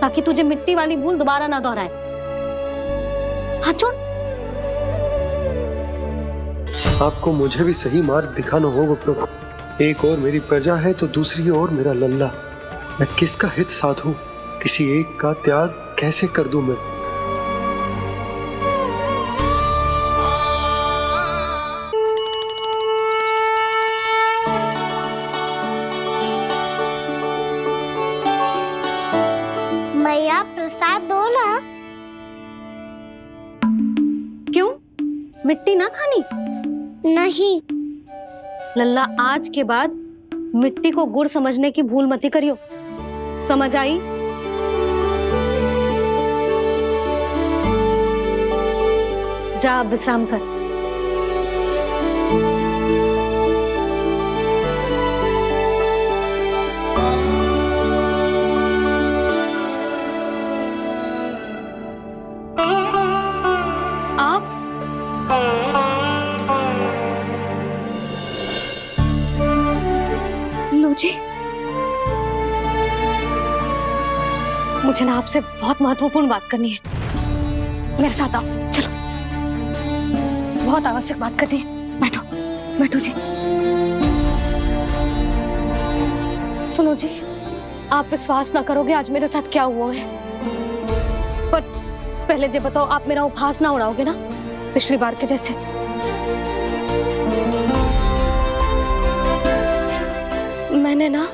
Speaker 8: ताकि तुझे मिट्टी वाली भूल दोबारा ना दोहराए। हाथ जोड़।
Speaker 5: आपको मुझे भी सही मार्ग दिखाना होगा प्रभु। एक और मेरी प्रजा है तो दूसरी ओर मेरा लल्ला। मैं किसका हित साधूं? किसी एक का त्याग कैसे कर दूं मैं?
Speaker 7: मैया, प्रसाद दो ना।
Speaker 8: क्यों? मिट्टी ना खानी?
Speaker 7: नहीं।
Speaker 8: लल्ला, आज के बाद मिट्टी को गुड़ समझने की भूल मत करियो। समझ आई? जा विश्राम कर। जी, मुझे ना आपसे बहुत महत्वपूर्ण बात करनी है। मेरे साथ आओ, चलो। बहुत आवश्यक बात करनी है। बैठो, बैठो जी। सुनो जी, आप विश्वास ना करोगे आज मेरे साथ क्या हुआ है। पर पहले ये बताओ, आप मेरा उपहास ना उड़ाओगे ना, पिछली बार के जैसे? मैंने ना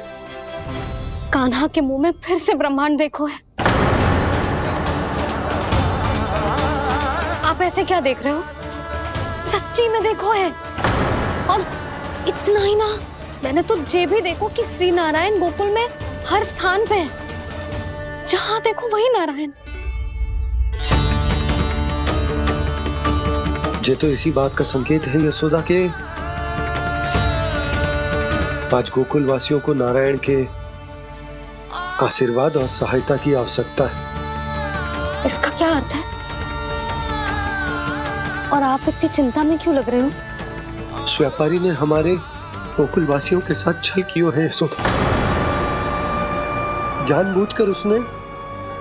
Speaker 8: कान्हा के मुंह में फिर से ब्रह्मांड देखो है। आप ऐसे क्या देख रहे हो? सच्ची में देखो है। और इतना ही ना, मैंने तो ये भी देखो कि श्री नारायण गोकुल में हर स्थान पे है। जहां देखो वही नारायण।
Speaker 5: ये तो इसी बात का संकेत है यशोदा के आज गोकुल वासियों को नारायण के आशीर्वाद और सहायता की आवश्यकता है।
Speaker 8: इसका क्या अर्थ है? और आप इतनी चिंता में क्यों लग रहे हो?
Speaker 5: उस व्यापारी ने हमारे गोकुल वासियों के साथ छल कियो है यशोदा। जानबूझकर उसने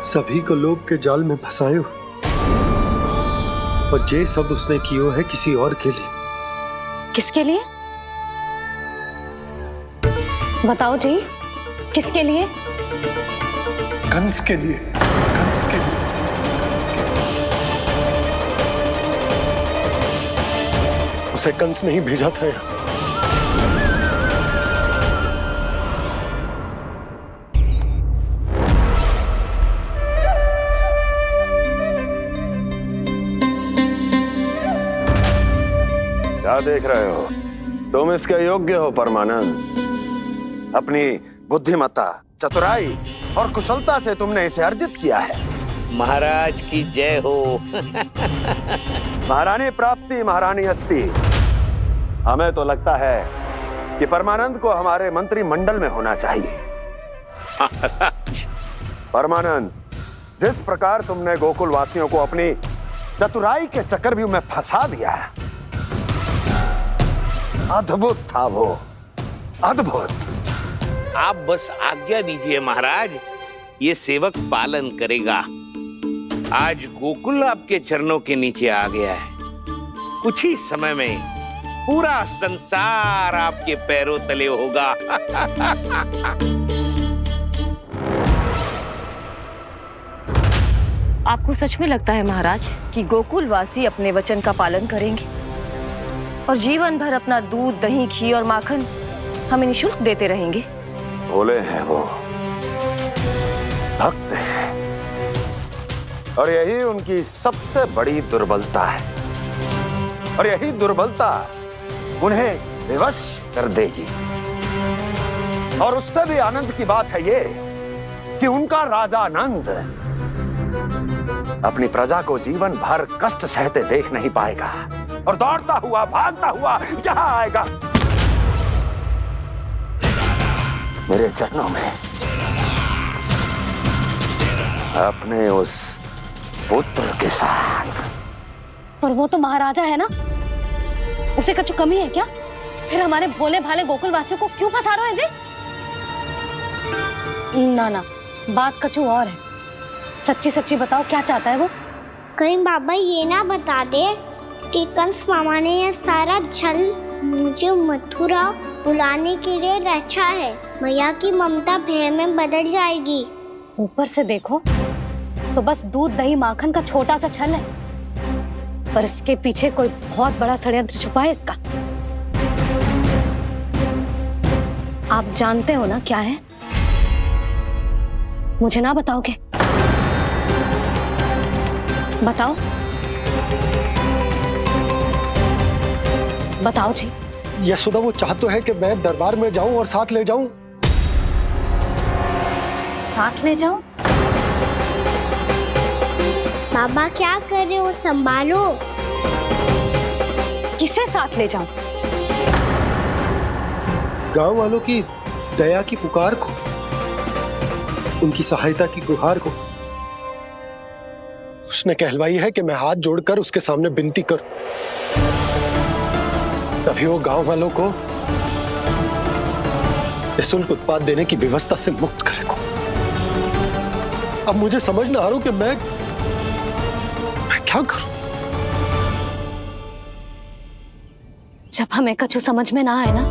Speaker 5: सभी को लोभ के जाल में फंसायो, और ये सब उसने कियो है किसी और के लिए।
Speaker 8: किसके लिए? बताओ जी, किसके लिए?
Speaker 3: कंस के लिए। कंस के लिए।
Speaker 5: उसे कंस नहीं भेजा था यहाँ।
Speaker 1: क्या देख रहे हो? तुम इसके योग्य हो परमानंद। अपनी बुद्धिमत्ता, चतुराई और कुशलता से तुमने इसे अर्जित किया है।
Speaker 15: महाराज की जय हो।
Speaker 1: महारानी प्राप्ति महारानी अस्ति। हमें तो लगता है कि परमानंद को हमारे मंत्रिमंडल में होना चाहिए। परमानंद, जिस प्रकार तुमने गोकुल वासियों को अपनी चतुराई के चक्रव्यूह में फंसा दिया, अद्भुत था वो, अद्भुत।
Speaker 15: आप बस आज्ञा दीजिए महाराज, ये सेवक पालन करेगा। आज गोकुल आपके चरणों के नीचे आ गया है। कुछ ही समय में पूरा संसार आपके पैरों तले होगा।
Speaker 16: आपको सच में लगता है महाराज कि गोकुलवासी अपने वचन का पालन करेंगे और जीवन भर अपना दूध, दही, घी और माखन हमें निःशुल्क देते रहेंगे?
Speaker 1: भोले हैं वो, भक्त हैं, और यही उनकी सबसे बड़ी दुर्बलता है। और यही दुर्बलता उन्हें विवश कर देगी। और उससे भी आनंद की बात है ये कि उनका राजा नंद अपनी प्रजा को जीवन भर कष्ट सहते देख नहीं पाएगा और दौड़ता हुआ, भागता हुआ यहाँ आएगा मेरे चरणों में, अपने उस पुत्र के साथ।
Speaker 8: और वो तो महाराजा है ना, उसे कुछ कमी है क्या? फिर हमारे भोले भाले गोकुल वासियों को क्यों फंसा रहे हैं जी? ना ना, बात कछु और है। सच्ची सच्ची बताओ, क्या चाहता है वो?
Speaker 7: कहीं बाबा ये ना बता दे कि कंस मामा ने यह सारा छल मुझे मथुरा बुलाने के लिए रचा है। मैया की ममता भय में बदल जाएगी।
Speaker 8: ऊपर से देखो तो बस दूध, दही, माखन का छोटा सा छल है, पर इसके पीछे कोई बहुत बड़ा षड्यंत्र छुपा है इसका। आप जानते हो ना क्या है? मुझे ना बताओगे? बताओ, बताओ जी।
Speaker 5: यशोदा, वो चाह तो है कि मैं दरबार में जाऊं और साथ ले जाऊं।
Speaker 8: साथ ले जाओ?
Speaker 7: बाबा क्या कर रहे हो, संभालो।
Speaker 8: किसे साथ ले जाऊं?
Speaker 5: गांव वालों की दया की पुकार को, उनकी सहायता की गुहार को। उसने कहलवाई है कि मैं हाथ जोड़कर उसके सामने विनती करूं, तभी वो गांव वालों को निःशुल्क उत्पाद देने की व्यवस्था से मुक्त करेगा। अब मुझे समझ ना आ रहा कि मैं क्या करूं।
Speaker 8: जब हमें कछु समझ में ना आए ना,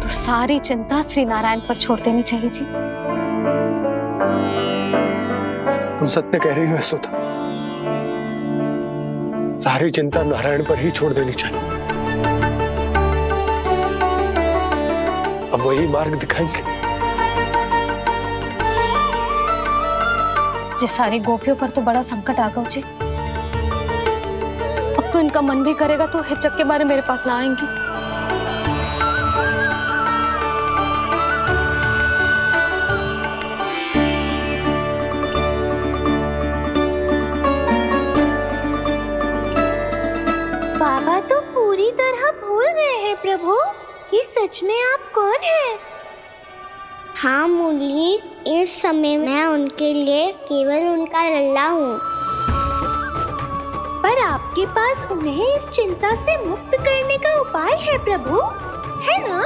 Speaker 8: तो सारी चिंता श्री नारायण पर छोड़ देनी चाहिए जी।
Speaker 5: तुम सत्य कह रही हो यशोदा, सारी चिंता नारायण पर ही छोड़ देनी चाहिए। अब वही मार्ग दिखाएंगे।
Speaker 8: जिस सारी गोपियों पर तो बड़ा संकट आ गया जी। अब तो इनका मन भी करेगा तो हिचक के बारे मेरे पास ना आएंगी।
Speaker 7: बाबा तो पूरी तरह भूल गए हैं प्रभु, ये सच में आप कौन हैं? हाँ मुरली, इस समय मैं उनके लिए केवल उनका लल्ला हूँ। पर आपके पास उन्हें इस चिंता से मुक्त करने का उपाय है प्रभु, है ना?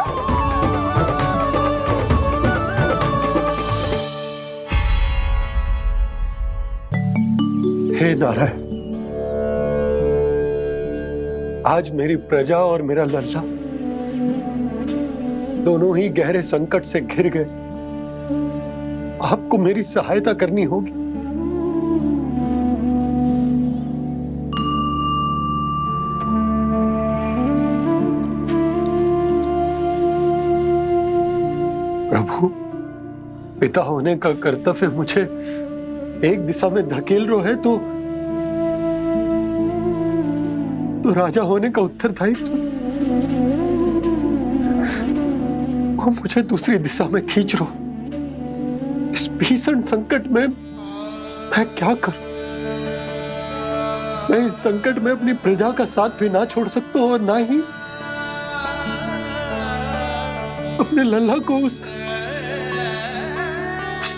Speaker 5: हे नारायण, आज मेरी प्रजा और मेरा लल्ला दोनों ही गहरे संकट से घिर गए। आपको मेरी सहायता करनी होगी। प्रभु, पिता होने का कर्तव्य मुझे एक दिशा में धकेल रहा है तो राजा होने का उत्तरदायित्व वो मुझे दूसरी दिशा में खींच रहे हो। इस भीषण संकट में मैं क्या करूं? मैं इस संकट में अपनी प्रजा का साथ भी ना छोड़ सकता हूं और ना ही अपने लल्ला को उस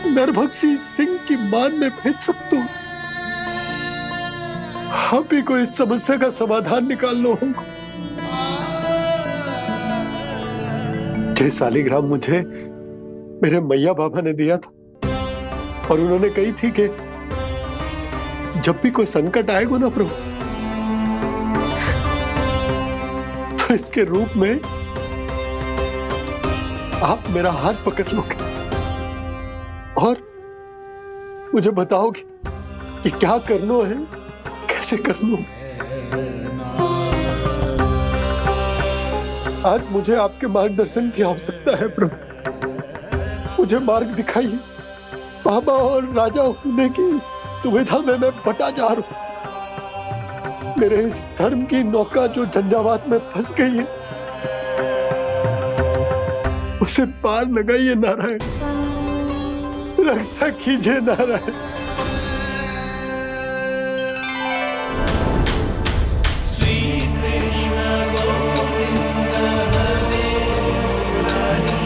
Speaker 5: नरभक्षी सिंह की मान में भेज सकता हूं। आप ही को इस समस्या का समाधान निकालना होगा। जे शालिग्राम मुझे मेरे मैया बाबा ने दिया था और उन्होंने कही थी कि जब भी कोई संकट आएगा ना प्रभु, तो इसके रूप में आप मेरा हाथ पकड़ लोगे और मुझे बताओगे कि क्या करना है, कैसे करना है। आज मुझे आपके मार्गदर्शन की आवश्यकता है प्रभु। मुझे मार्ग दिखाइए। बाबा और राजा होने की दुविधा में मैं बटा जा रहा हूं। मेरे इस धर्म की नौका जो झंझावात में फंस गई है, उसे पार लगाइए नारायण। रक्षा कीजिए नारायण।
Speaker 11: श्री कृष्ण गोविंद हरे मुरारी,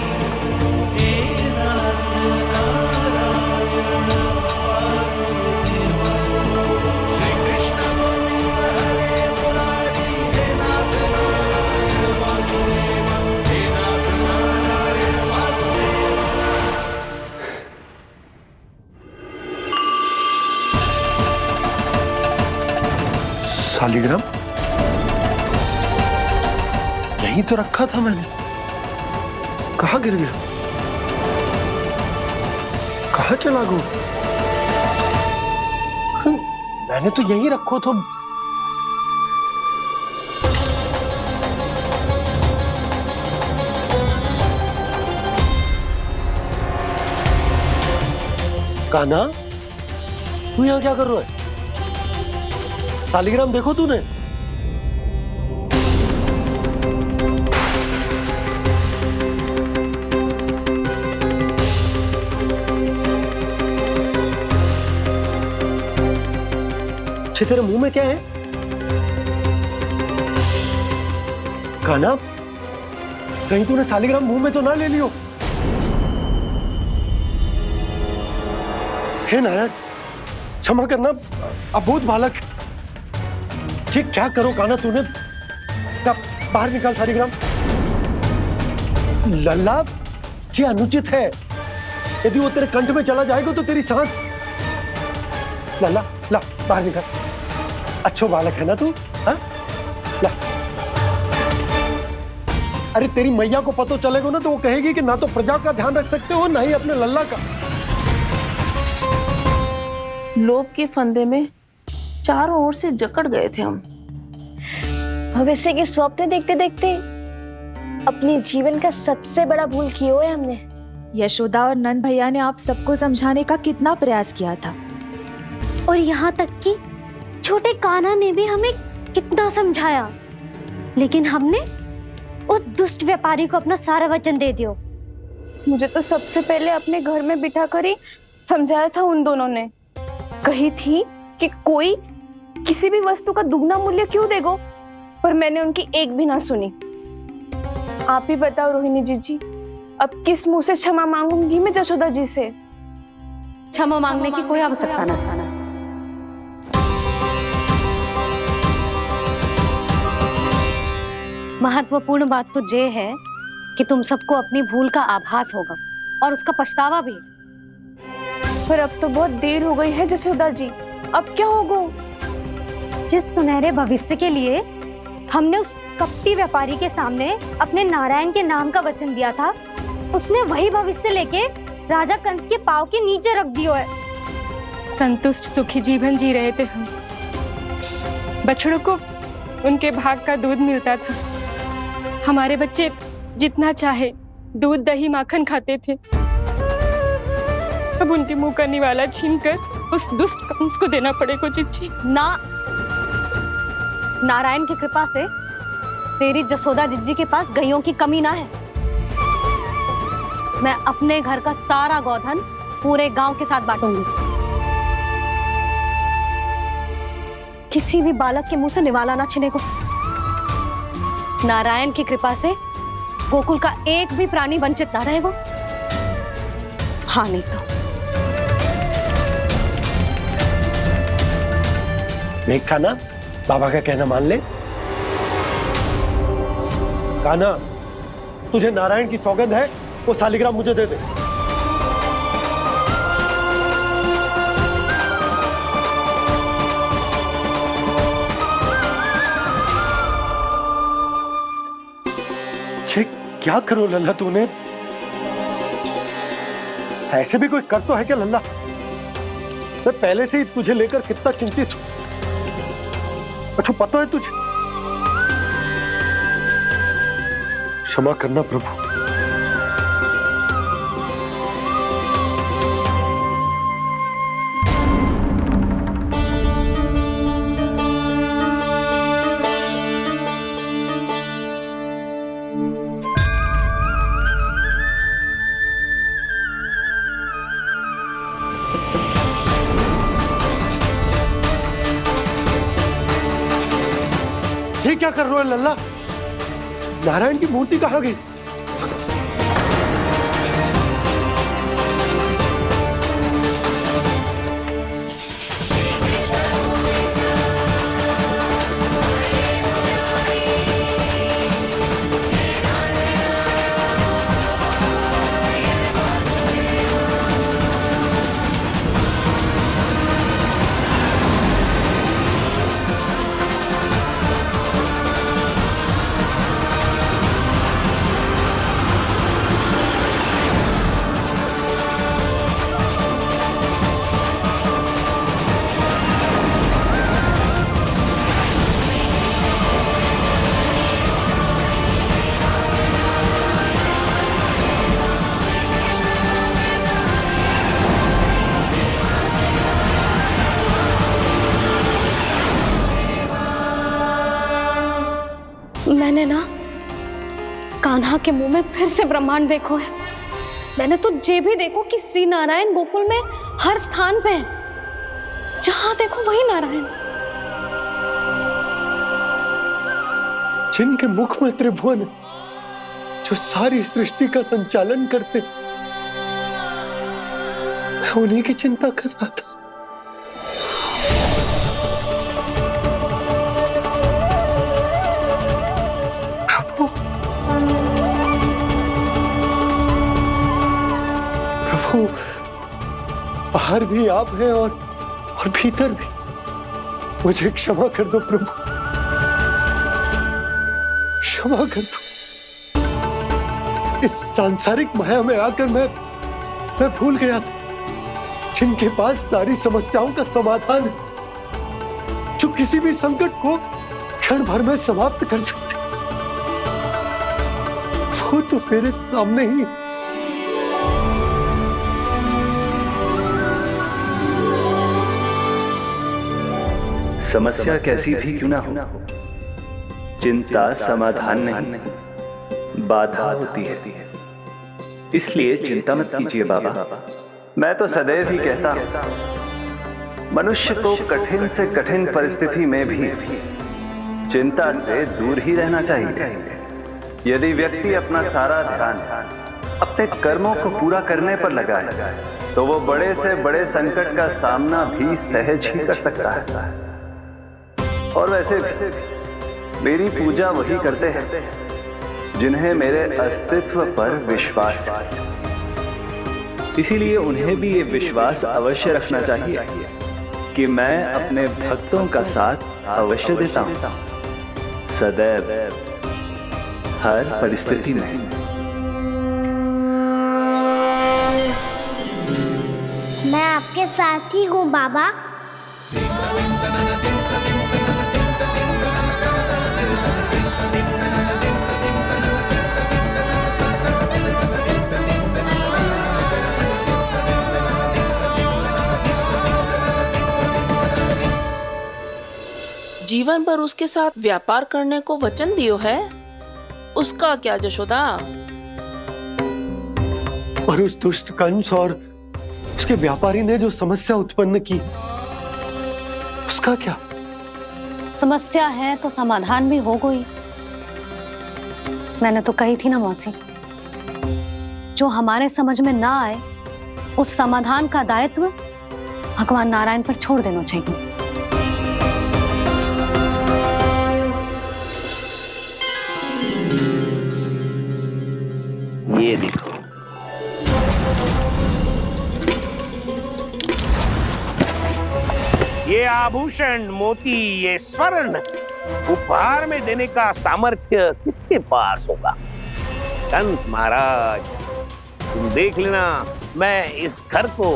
Speaker 11: हे नाथ नारायण वासुदेवा। श्री कृष्ण गोविंद हरे मुरारी, हे नाथ नारायण वासुदेवा, हे नाथ नारायण वासुदेवा।
Speaker 5: शालिग्राम यहीं तो रखा था मैंने। कहाँ गिर गया? कहाँ चला गया? मैंने तो यहीं रखो तो। कान्हा, तू यहाँ क्या कर रहा है? शालिग्राम देखो तूने? अच्छे, तेरे मुंह में क्या है? कान्हा, कहीं तूने शालिग्राम मुंह में तो ना ले लियो? हे नारायण, क्षमा करना, अबोध बालक। जी क्या करो कान्हा तूने? बाहर निकाल शालिग्राम। लल्ला, जी अनुचित है। यदि वो तेरे कंठ में चला जाएगा तो तेरी सांस। लल्ला, ला बाहर निकाल। अच्छो बालक है ना तू? हाँ, ला। अरे तेरी मैया को पता चलेगा ना तो वो कहेगी कि ना तो प्रजा का ध्यान रख सकते हो ना ही अपने लल्ला का।
Speaker 13: लोभ के फंदे में चारों ओर से जकड़ गए थे हम।
Speaker 7: भविष्य के स्वप्न देखते देखते अपने जीवन का सबसे बड़ा भूल किया है हमने।
Speaker 17: यशोदा और नंद भैया ने आप सबको समझाने का कितना प्रयास किया था,
Speaker 7: और यहाँ तक कि छोटे कान्हा ने भी हमें कितना समझाया, लेकिन हमने उस दुष्ट व्यापारी को अपना सारा वचन दे दिया।
Speaker 13: मुझे तो सबसे पहले अपने घर में बिठा कर ही समझाया था उन दोनों ने। कही थी कि कोई किसी भी वस्तु का दुगना मूल्य क्यों देगो, पर मैंने उनकी एक भी ना सुनी। आप ही बताओ रोहिणी जी, अब किस मुंह से क्षमा मांगूंगी मैं जशोदा जी से?
Speaker 8: क्षमा मांगने की कोई आवश्यकता नहीं। महत्वपूर्ण बात तो ये है कि तुम सबको अपनी भूल का आभास होगा और उसका पछतावा भी।
Speaker 13: पर अब तो बहुत देर हो गई है जशोदा जी, अब क्या होगा?
Speaker 7: जिस सुनहरे भविष्य के लिए हमने उस कपटी व्यापारी के सामने अपने नारायण के नाम का वचन दिया था, उसने वही भविष्य लेके राजा कंस के पांव के नीचे रख दिया है।
Speaker 17: संतुष्ट सुखी जीवन जी रहे थे हम। बछड़ों को उनके भाग का दूध मिलता था। हमारे बच्चे जितना चाहे दूध दही माखन खाते थे। अब उनके मुंह का निवाला छीनकर उस दुष्ट कंस को देना पड़ेगा चिच्ची।
Speaker 8: ना, नारायण की कृपा से तेरी जसोदा जिज्जी के पास गायों की कमी ना है। मैं अपने घर का सारा गोधन पूरे गांव के साथ बांटूंगी। किसी भी बालक के मुंह से निवाला ना छिने को। नारायण की कृपा से गोकुल का एक भी प्राणी वंचित ना रहेगा। हाँ नहीं तो
Speaker 5: देख कान्हा, बाबा का कहना मान ले। कान्हा, तुझे नारायण की सौगंध है, वो शालिग्राम मुझे दे दे। छे, क्या करो लल्ला तूने? ऐसे भी कोई कर तो है क्या लल्ला? मैं पहले से ही तुझे लेकर कितना चिंतित हूं। अच्छा पता है तुझे? क्षमा करना प्रभु। ये क्या कर रहे हो लल्ला? नारायण की मूर्ति कहाँ गई?
Speaker 8: मैंने ना कान्हा के मुंह में फिर से ब्रह्मांड देखो है। मैंने तो ये भी देखो कि श्री नारायण गोकुल में हर स्थान पे है। जहां देखो वही नारायण।
Speaker 5: जिनके मुख में त्रिभुवन, जो सारी सृष्टि का संचालन करते, मैं उन्हीं की चिंता कर रहा था। प्रभु, बाहर भी आप हैं और भीतर भी। मुझे क्षमा कर दो प्रभु, क्षमा कर दो। इस सांसारिक माया में आकर मैं भूल गया था जिनके पास सारी समस्याओं का समाधान है, जो किसी भी संकट को क्षण भर में समाप्त कर सकते, वो तो मेरे सामने ही।
Speaker 10: समस्या कैसी भी क्यों ना हो, चिंता समाधान नहीं, बाधा होती है। इसलिए चिंता मत कीजिए बाबा। मैं तो सदैव ही कहता हूं, मनुष्य को कठिन से कठिन परिस्थिति में भी चिंता से दूर ही रहना चाहिए। यदि व्यक्ति अपना सारा ध्यान अपने कर्मों को पूरा करने पर लगाए, तो वो बड़े से बड़े संकट का सामना भी सहज ही कर सकता है। और वैसे मेरी पूजा वही करते हैं जिन्हें मेरे अस्तित्व पर विश्वास है। इसीलिए उन्हें भी ये विश्वास अवश्य रखना चाहिए कि मैं अपने भक्तों का साथ अवश्य देता हूं, सदैव, हर परिस्थिति में।
Speaker 7: मैं आपके साथ ही हूँ बाबा।
Speaker 14: जीवन भर उसके साथ व्यापार करने को वचन दियो है, उसका क्या जशोदा?
Speaker 5: और उस दुष्ट कंस और उसके व्यापारी ने जो समस्या उत्पन्न की, उसका क्या?
Speaker 8: समस्या है तो समाधान भी हो गई। मैंने तो कही थी ना मौसी, जो हमारे समझ में ना आए उस समाधान का दायित्व भगवान नारायण पर छोड़ देना चाहिए।
Speaker 15: ये देखो, ये आभूषण, मोती, ये स्वर्ण उपहार में देने का सामर्थ्य किसके पास होगा? कंस महाराज, तुम देख लेना, मैं इस घर को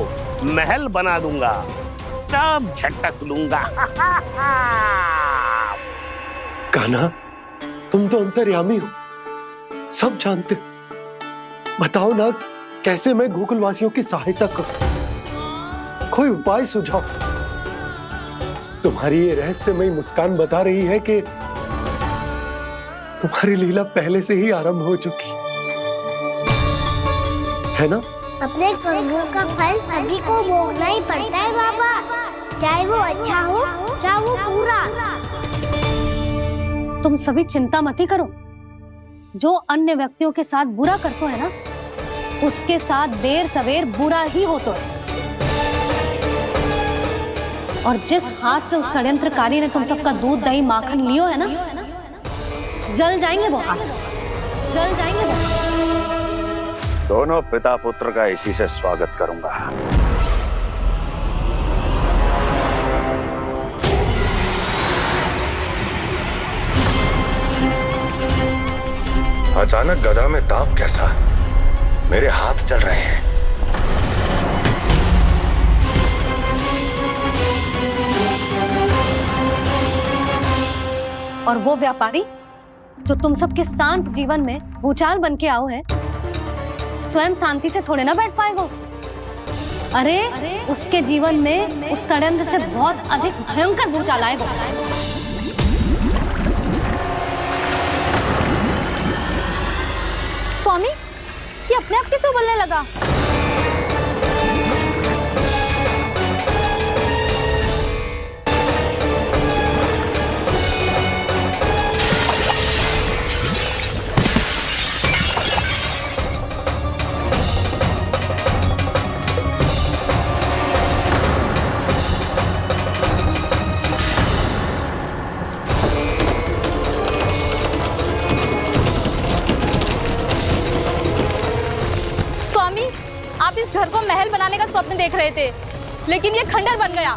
Speaker 15: महल बना दूंगा, सब झटक लूंगा।
Speaker 5: कान्हा, तुम तो अंतर्यामी हो, सब जानते हो। बताओ ना, कैसे मैं गोकुलवासियों की सहायता करूं? कोई उपाय सुझाओ। तुम्हारी ये रहस्यमयी मुस्कान बता रही है कि तुम्हारी लीला पहले से ही आरंभ हो चुकी है ना?
Speaker 7: अपने कर्मों का फल सभी को भोगना ही पड़ता है बाबा, चाहे वो अच्छा हो चाहे वो बुरा।
Speaker 8: तुम सभी चिंता मत करो। जो अन्य व्यक्तियों के साथ बुरा करते है ना, उसके साथ देर सवेर बुरा ही होता है। और जिस हाथ से उस षड्यंत्रकारी ने तुम सबका दूध दही माखन लियो है ना, जल जाएंगे वो हाथ, जल जाएंगे वो।
Speaker 1: दोनों पिता पुत्र का इसी से स्वागत करूंगा।
Speaker 6: अचानक गदा में ताप कैसा? मेरे हाथ चल रहे हैं।
Speaker 8: और वो व्यापारी जो तुम सबके शांत जीवन में भूचाल बन के आओ है, स्वयं शांति से थोड़े ना बैठ पाएगा। अरे उसके जीवन में उस षड्यंत्र से बहुत अधिक भयंकर भूचाल आएगा।
Speaker 13: स्वामी, ये अपने आप कैसे बोलने लगा? आप इस घर को महल बनाने का स्वप्न देख रहे थे, लेकिन ये खंडर बन गया।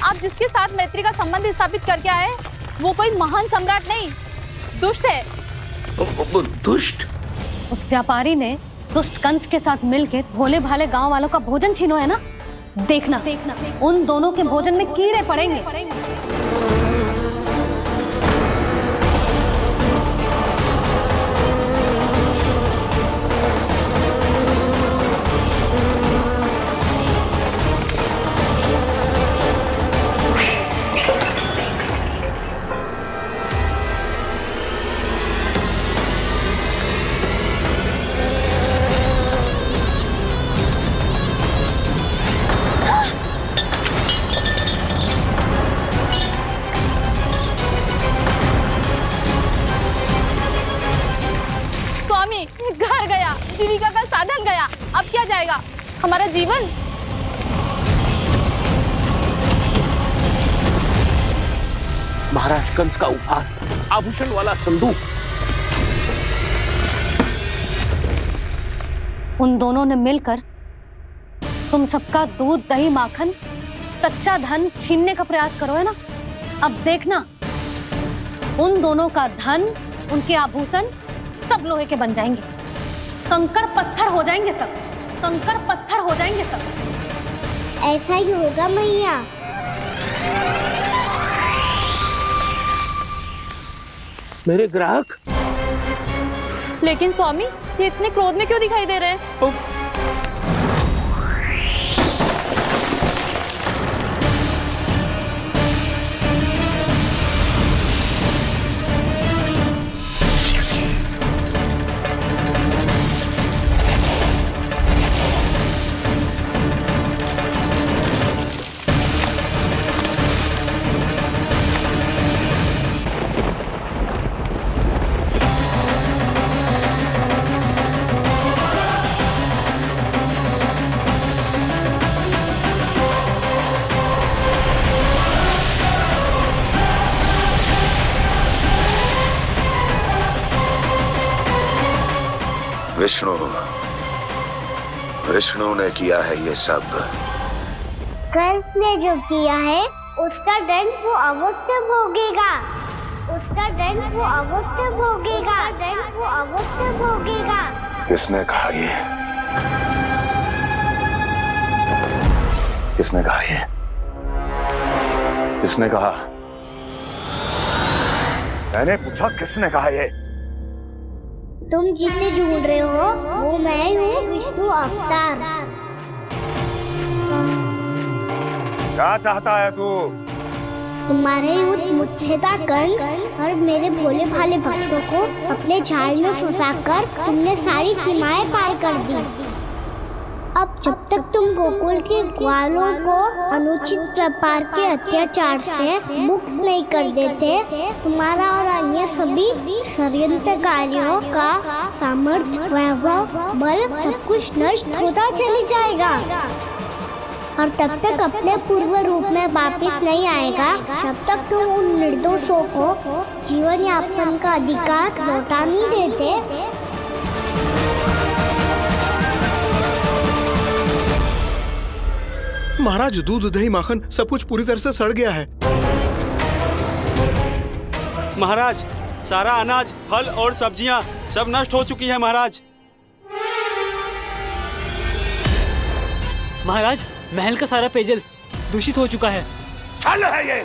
Speaker 13: आप जिसके साथ मैत्री का संबंध स्थापित करके आए, वो कोई महान सम्राट नहीं, दुष्ट है।
Speaker 15: दुष्ट?
Speaker 8: उस व्यापारी ने दुष्ट कंस के साथ मिलकर भोले भाले गांव वालों का भोजन छीनो है ना। देखना उन दोनों के भोजन में कीड़े पड़ेंगे।
Speaker 13: घर गया, जीविका का साधन गया, अब क्या जाएगा हमारा जीवन?
Speaker 15: महाराज कंस का उपहार, आभूषण वाला संदूक।
Speaker 8: उन दोनों ने मिलकर तुम सबका दूध दही माखन सच्चा धन छीनने का प्रयास करो है ना। अब देखना उन दोनों का धन, उनके आभूषण सब लोहे के बन जाएंगे, कंकड़ पत्थर हो जाएंगे सब, कंकड़ पत्थर हो जाएंगे सब।
Speaker 7: ऐसा ही होगा मैया।
Speaker 15: मेरे ग्राहक?
Speaker 13: लेकिन स्वामी, ये इतने क्रोध में क्यों दिखाई दे रहे हैं?
Speaker 18: विष्णु विष्णु ने किया है ये सब।
Speaker 7: कंस ने जो किया है उसका दंड वो अवश्य भोगेगा। उसका दंड वो अवश्य भोगेगा। दंड वो अवश्य भोगेगा।
Speaker 18: किसने कहा ये? किसने कहा ये? किसने कहा? मैंने पूछा किसने कहा ये?
Speaker 7: तुम जिसे ढूंढ रहे हो वो मैं हूँ, विष्णु अवतार।
Speaker 1: क्या चाहता है तू?
Speaker 7: तुम्हारे युद्ध मुझसे था कंस, और मेरे भोले भाले भक्तों को अपने जाल में फंसाकर तुमने सारी सीमाएं पार कर दी। अब जब तक तुम गोकुल के ग्वालों को अनुचित प्रकार के अत्याचार से मुक्त नहीं कर देते, तुम्हारा और अन्य सभी षड्यंत्रकारियों का सामर्थ्य, वैभव, बल सब कुछ नष्ट होता चले जाएगा। और तब तक अपने पूर्व रूप में वापस नहीं आएगा जब तक तुम उन निर्दोषों को जीवन यापन का अधिकार लौटा नहीं देते।
Speaker 3: महाराज, दूध दही माखन सब कुछ पूरी तरह से सड़ गया है।
Speaker 19: महाराज, सारा अनाज, फल और सब्जियां सब नष्ट हो चुकी है महाराज।
Speaker 20: महाराज, महल का सारा पेयजल दूषित हो चुका है।
Speaker 1: छल है ये।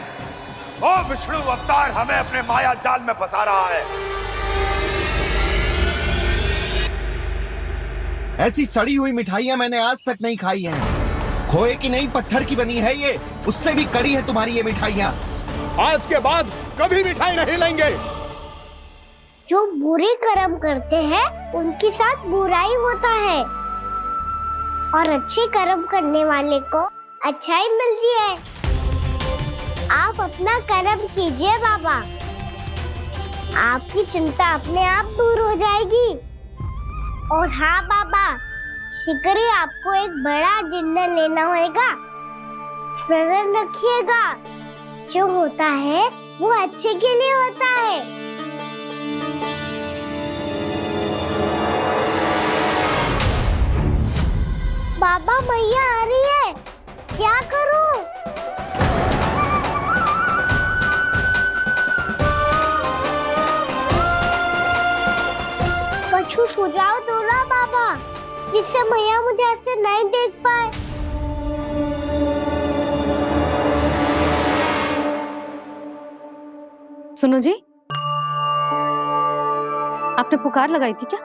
Speaker 1: ओ विष्णु अवतार हमें अपने माया जाल में फंसा रहा है।
Speaker 21: ऐसी सड़ी हुई मिठाइयां मैंने आज तक नहीं खाई हैं। खोए की नहीं, पत्थर की बनी है ये, उससे भी कड़ी है तुम्हारी ये मिठाइयां।
Speaker 3: आज के बाद कभी मिठाई नहीं लेंगे।
Speaker 7: जो बुरे कर्म करते हैं उनके साथ बुराई होता है, और अच्छे कर्म करने वाले को अच्छाई मिलती है। आप अपना कर्म कीजिए बाबा, आपकी चिंता अपने आप दूर हो जाएगी। और हाँ बाबा, शीघ्र ही आपको एक बड़ा डिनर लेना होगा। स्मरण रखिएगा, जो होता है वो अच्छे के लिए होता है। बाबा, मैया आ रही है, क्या करूं? कछु सुझाव दो ना बाबा, जिससे मैया मुझे ऐसे नहीं देख पाए।
Speaker 8: सुनो जी, आपने पुकार लगाई थी क्या?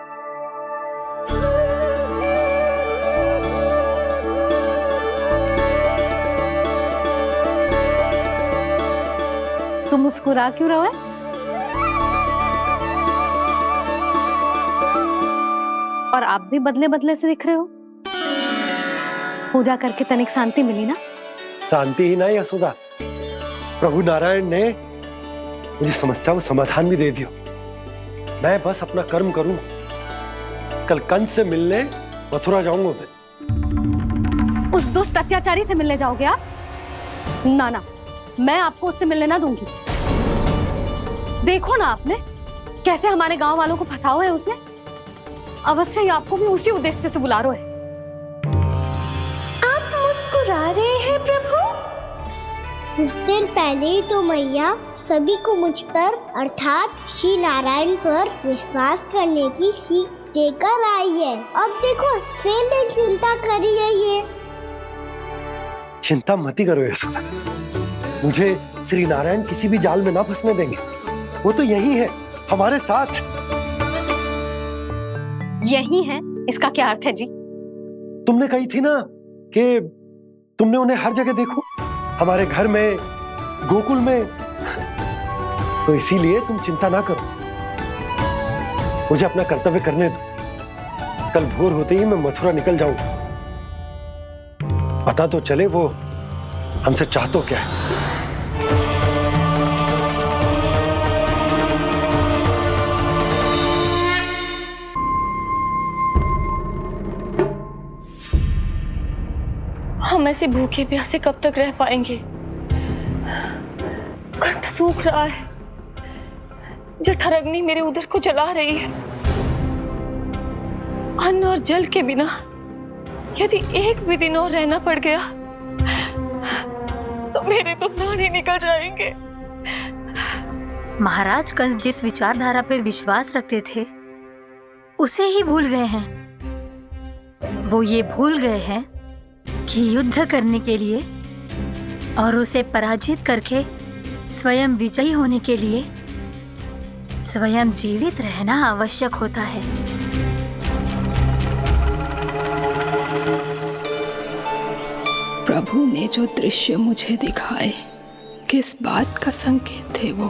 Speaker 8: तुम मुस्कुरा क्यों रहे हो? और आप भी बदले बदले से दिख रहे हो। पूजा करके तनिक शांति मिली ना?
Speaker 5: शांति ही नहीं यशोदा, प्रभु नारायण ने मुझे समस्या को समाधान भी दे दिया। मैं बस अपना कर्म करूं। कल कंस से मिलने मथुरा जाऊंगा मैं।
Speaker 8: उस दुष्ट अत्याचारी से मिलने जाओगे आप? ना ना, मैं आपको उससे मिलने ना दूंगी। देखो ना आपने कैसे हमारे गांव वालों को फंसाओ है उसने। अवश्य ही आपको भी उसी उद्देश्य से बुला रहा है।
Speaker 7: आप मुस्कुरा रहे हैं प्रभु? कुछ देर पहले ही तो मैया सभी को मुझ पर अर्थात श्री नारायण पर विश्वास करने की सीख देकर आई है। अब देखो स्वयं भी चिंता करी है ये।
Speaker 5: चिंता मत करो यशोदा, मुझे श्री नारायण किसी भी जाल में ना फंसने देंगे। वो तो यही है हमारे साथ।
Speaker 8: यही है, इसका क्या अर्थ है जी?
Speaker 5: तुमने कही थी ना कि तुमने उन्हें हर जगह देखो, हमारे घर में, गोकुल में। तो इसीलिए तुम चिंता ना करो, मुझे अपना कर्तव्य करने दो। कल भोर होते ही मैं मथुरा निकल जाऊंगा। पता तो चले वो हमसे चाहतो क्या है।
Speaker 16: हम ऐसे भूखे प्यासे कब तक रह पाएंगे? कंठ सूख रहा है, जठराग्नि मेरे उदर को जला रही है। अन्न और जल के बिना यदि एक भी दिन और रहना पड़ गया तो मेरे तो प्राण ही निकल जाएंगे।
Speaker 12: महाराज कंस जिस विचारधारा पे विश्वास रखते थे उसे ही भूल गए हैं। वो ये भूल गए हैं कि युद्ध करने के लिए और उसे पराजित करके स्वयं विजयी होने के लिए स्वयं जीवित रहना आवश्यक होता है।
Speaker 9: प्रभु ने जो दृश्य मुझे दिखाए किस बात का संकेत थे वो?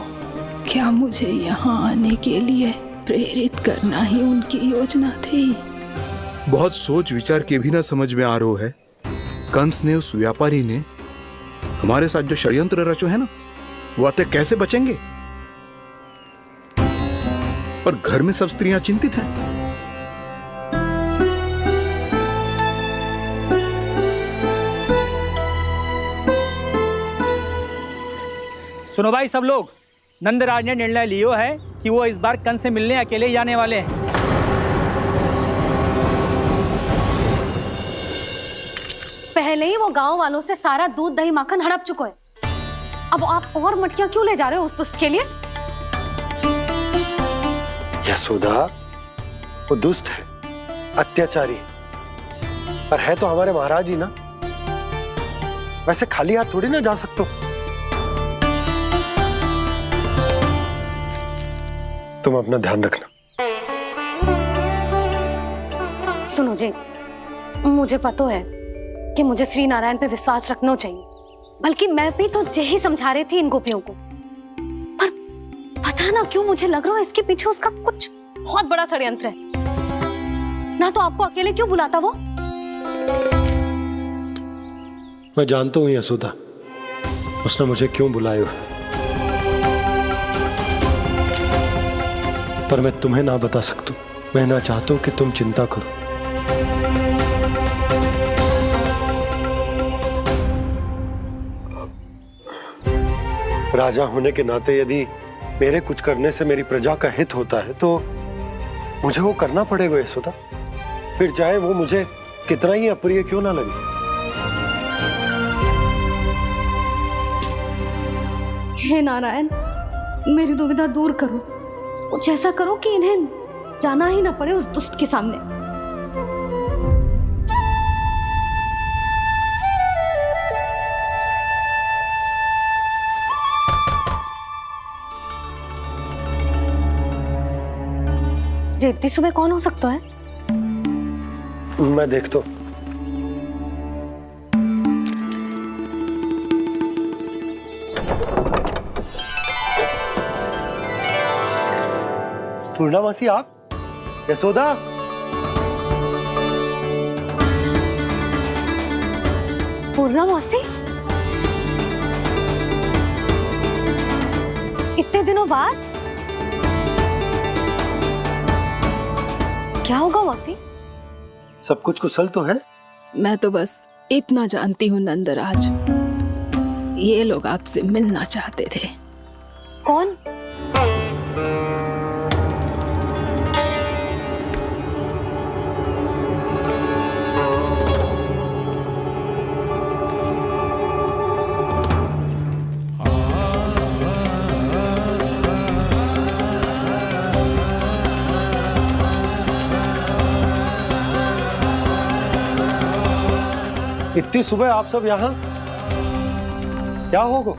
Speaker 9: क्या मुझे यहाँ आने के लिए प्रेरित करना ही उनकी योजना थी?
Speaker 3: बहुत सोच विचार के भी ना समझ में आ रहा है। कंस ने, उस व्यापारी ने हमारे साथ जो षड्यंत्र रचो है ना, वो आते कैसे बचेंगे? पर घर में सब स्त्रियां चिंतित हैं।
Speaker 20: सुनो भाई सब लोग, नंदराज ने निर्णय लियो है कि वो इस बार कंस से मिलने अकेले ही जाने वाले हैं।
Speaker 8: पहले ही वो गांव वालों से सारा दूध दही माखन हड़प चुका है। अब आप और मटकियां क्यों ले जा रहे हो उस दुष्ट के लिए?
Speaker 5: यशोदा, वो दुष्ट है, अत्याचारी, पर है तो हमारे महाराज ही ना। वैसे खाली हाथ थोड़ी ना जा सकते हो। तुम अपना ध्यान रखना।
Speaker 8: सुनो जी, मुझे पता है कि मुझे श्री नारायण पे विश्वास रखना चाहिए, बल्कि मैं भी तो यही समझा रही थी इन गोपियों को। पर पता ना क्यों मुझे लग रहा है इसके पीछे उसका कुछ बहुत बड़ा षड्यंत्र है। ना तो आपको अकेले क्यों बुलाता वो?
Speaker 5: मैं जानता हूं यशोदा, उसने मुझे क्यों बुलाया, पर मैं तुम्हें ना बता सकता। मैं ना चाहता हूं कि तुम चिंता करो। राजा होने के नाते यदि मेरे कुछ करने से मेरी प्रजा का हित होता है तो मुझे वो करना पड़ेगा यशोदा, फिर चाहे वो मुझे कितना ही अप्रिय क्यों ना लगे।
Speaker 8: हे नारायण, मेरी दुविधा दूर करो। कुछ ऐसा करो कि इन्हें जाना ही ना पड़े उस दुष्ट के सामने। जी इतनी सुबह कौन हो सकता है?
Speaker 5: मैं देखता हूं। पूर्णामासी, आप? यशोदा,
Speaker 8: पूर्णामासी, इतने दिनों बाद? क्या होगा मौसी?
Speaker 5: सब कुछ कुशल तो है?
Speaker 9: मैं तो बस इतना जानती हूँ नंदराज, ये लोग आपसे मिलना चाहते थे।
Speaker 8: कौन?
Speaker 5: इतनी सुबह आप सब यहाँ? क्या होगा?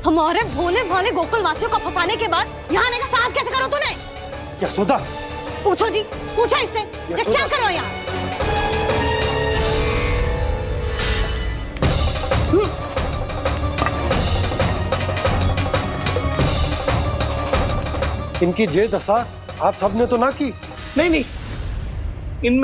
Speaker 8: हमारे भोले भाले गोकुल वासियों को फंसाने के बाद यहाँ आने का साहस कैसे करो तूने?
Speaker 5: यशोदा,
Speaker 8: पूछो जी, पूछो इससे, ये क्या करो यहाँ?
Speaker 5: इनकी ये दशा आप सबने तो ना की?
Speaker 15: नहीं नहीं, इनमें